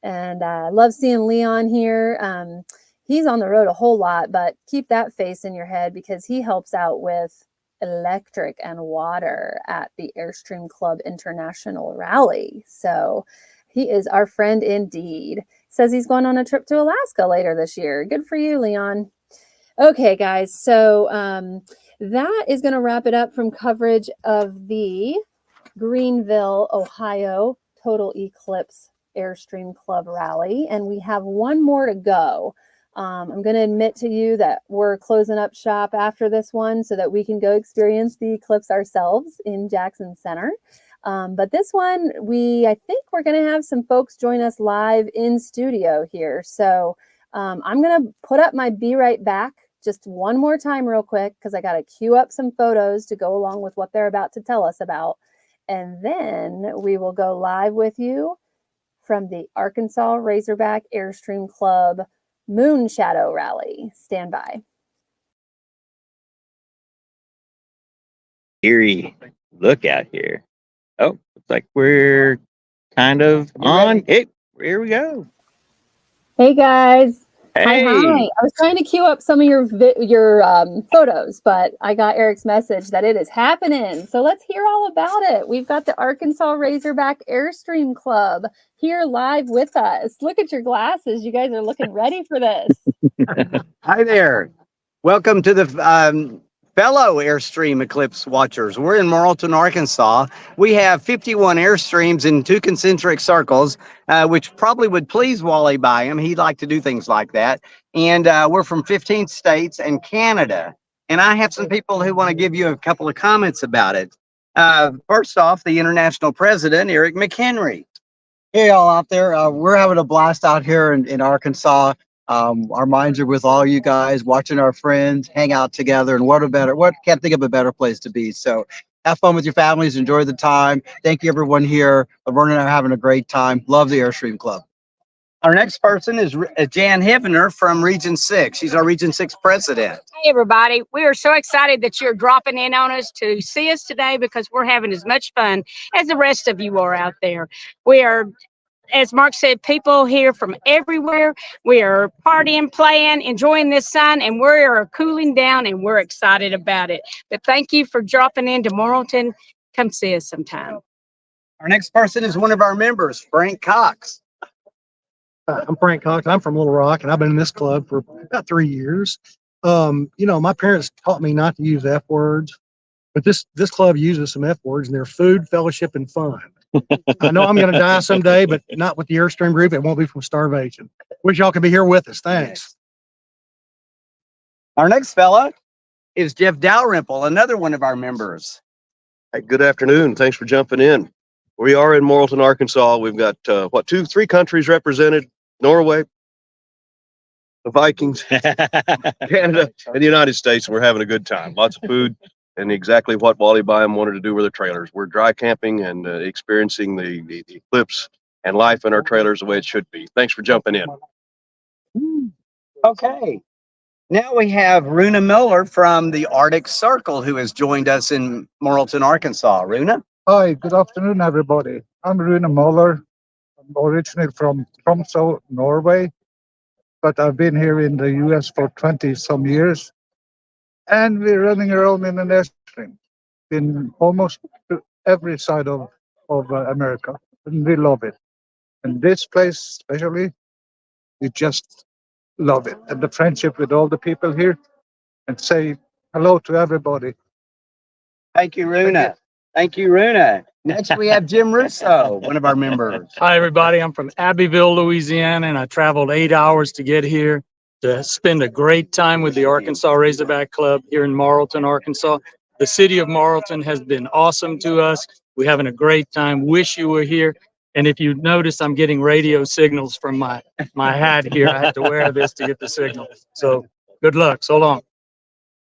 And I love seeing Leon here. He's on the road a whole lot, but keep that face in your head because he helps out with electric and water at the Airstream Club International Rally. So he is our friend indeed. Says he's going on a trip to Alaska later this year. Good for you, Leon. Okay, guys. So that is going to wrap it up from coverage of the Greenville, Ohio Total Eclipse Airstream Club Rally, and we have one more to go. I'm going to admit to you that we're closing up shop after this one so that we can go experience the eclipse ourselves in Jackson Center. But this one, I think we're going to have some folks join us live in studio here. So I'm going to put up my Be Right Back just one more time real quick because I got to queue up some photos to go along with what they're about to tell us about. And then we will go live with you from the Arkansas Razorback Airstream Club Moonshadow Rally. Stand by. Eerie look out here. Oh, looks like we're kind of on. Hey, here we go. Hey guys. Hey. Hi. I was trying to queue up some of your photos, but I got Eric's message that it is happening. So let's hear all about it. We've got the Arkansas Razorback Airstream Club here live with us. Look at your glasses. You guys are looking ready for this. Hi there. Welcome to the fellow Airstream Eclipse watchers. We're in Morrilton, Arkansas. We have 51 Airstreams in 2 concentric circles, which probably would please Wally Byam. He'd like to do things like that. And we're from 15 states and Canada. And I have some people who want to give you a couple of comments about it. First off, the international president, Eric McHenry. Hey, y'all out there. We're having a blast out here in Arkansas. Our minds are with all you guys, watching our friends hang out together, and can't think of a better place to be. So have fun with your families, enjoy the time. Thank you everyone here. Laverne and I are having a great time. Love the Airstream Club. Our next person is Jan Hivner from Region 6. She's our Region 6 president. Hey everybody, we are so excited that you're dropping in on us to see us today because we're having as much fun as the rest of you are out there. We are, as Mark said, people here from everywhere. We are partying, playing, enjoying this sun, and we are cooling down, and we're excited about it. But thank you for dropping into Morrilton. Come see us sometime. Our next person is one of our members, Frank Cox. I'm Frank Cox. I'm from Little Rock, and I've been in this club for about 3 years. You know, my parents taught me not to use F words, but this club uses some F words, and they're food, fellowship, and fun. I know I'm going to die someday, but not with the Airstream group. It won't be from starvation. Wish y'all could be here with us. Thanks. Our next fella is Jeff Dalrymple, another one of our members. Hey, good afternoon. Thanks for jumping in. We are in Morrilton, Arkansas. We've got, 3 countries represented: Norway, the Vikings, Canada, and the United States. And we're having a good time. Lots of food. And exactly what Wally Byam wanted to do with the trailers. We're dry camping and experiencing the eclipse and life in our trailers the way it should be. Thanks for jumping in. Okay. Now we have Runa Miller from the Arctic Circle who has joined us in Morrilton, Arkansas. Runa? Hi, good afternoon, everybody. I'm Runa Miller. I'm originally from Tromsø, Norway, but I've been here in the US for 20 some years. And we're running around in an Airstream in almost every side of of America, and we love it. And this place, especially, we just love it. And the friendship with all the people here, and say hello to everybody. Thank you, Runa. Thank you, Runa. Next, we have Jim Russo, one of our members. Hi, everybody. I'm from Abbeville, Louisiana, and I traveled 8 hours to get here to spend a great time with the Arkansas Razorback Club here in Marlton, Arkansas. The city of Marlton has been awesome to us. We're having a great time. Wish you were here. And if you notice, I'm getting radio signals from my hat here. I had to wear this to get the signal. So good luck. So long.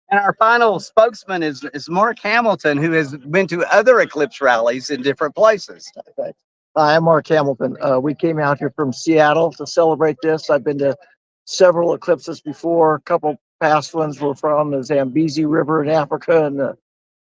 And our final spokesman is Mark Hamilton, who has been to other eclipse rallies in different places. Hi, I'm Mark Hamilton. We came out here from Seattle to celebrate this. I've been to several eclipses before. A couple past ones were from the Zambezi River in Africa and the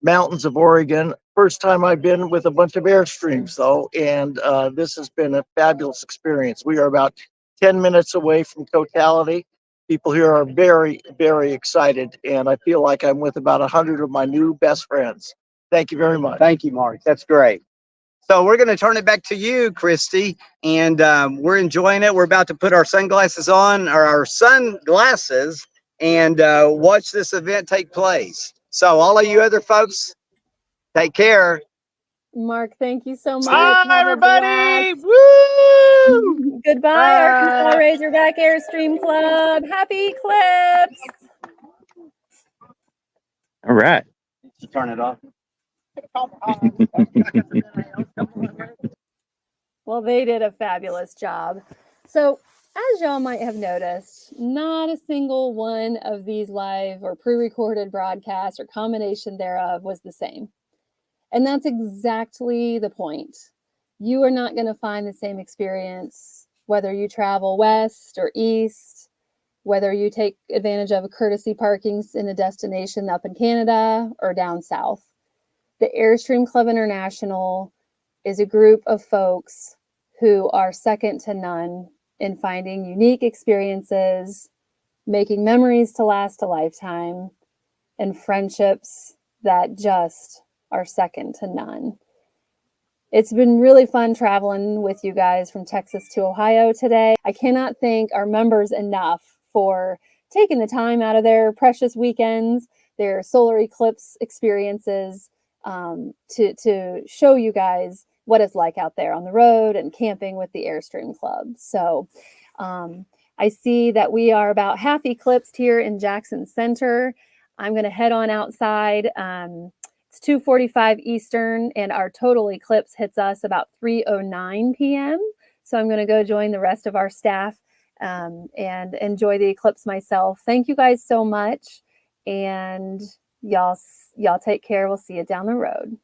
mountains of Oregon. First time I've been with a bunch of Airstreams, though, and this has been a fabulous experience. We are about 10 minutes away from totality. People here are very, very excited, and I feel like I'm with about 100 of my new best friends. Thank you very much. Thank you, Mark. That's great. So we're going to turn it back to you, Christy, and we're enjoying it. We're about to put our sunglasses on, or our sunglasses, and watch this event take place. So all of you other folks, take care. Mark, thank you so much. Bye, Have a everybody. blast. Woo! Goodbye, Arkansas Razorback Airstream Club. Happy Eclipse. All right. You turn it off. Well, they did a fabulous job. So, as y'all might have noticed, not a single one of these live or pre-recorded broadcasts or combination thereof was the same. And that's exactly the point. You are not going to find the same experience whether you travel west or east, whether you take advantage of a courtesy parkings in a destination up in Canada or down south. The Airstream Club International is a group of folks who are second to none in finding unique experiences, making memories to last a lifetime, and friendships that just are second to none. It's been really fun traveling with you guys from Texas to Ohio today. I cannot thank our members enough for taking the time out of their precious weekends, their solar eclipse experiences, to show you guys what it's like out there on the road and camping with the Airstream Club. So I see that we are about half eclipsed here in Jackson Center. I'm going to head on outside. It's 2:45 Eastern, and our total eclipse hits us about 3:09 p.m. So I'm going to go join the rest of our staff and enjoy the eclipse myself. Thank you guys so much, and y'all take care. We'll see you down the road.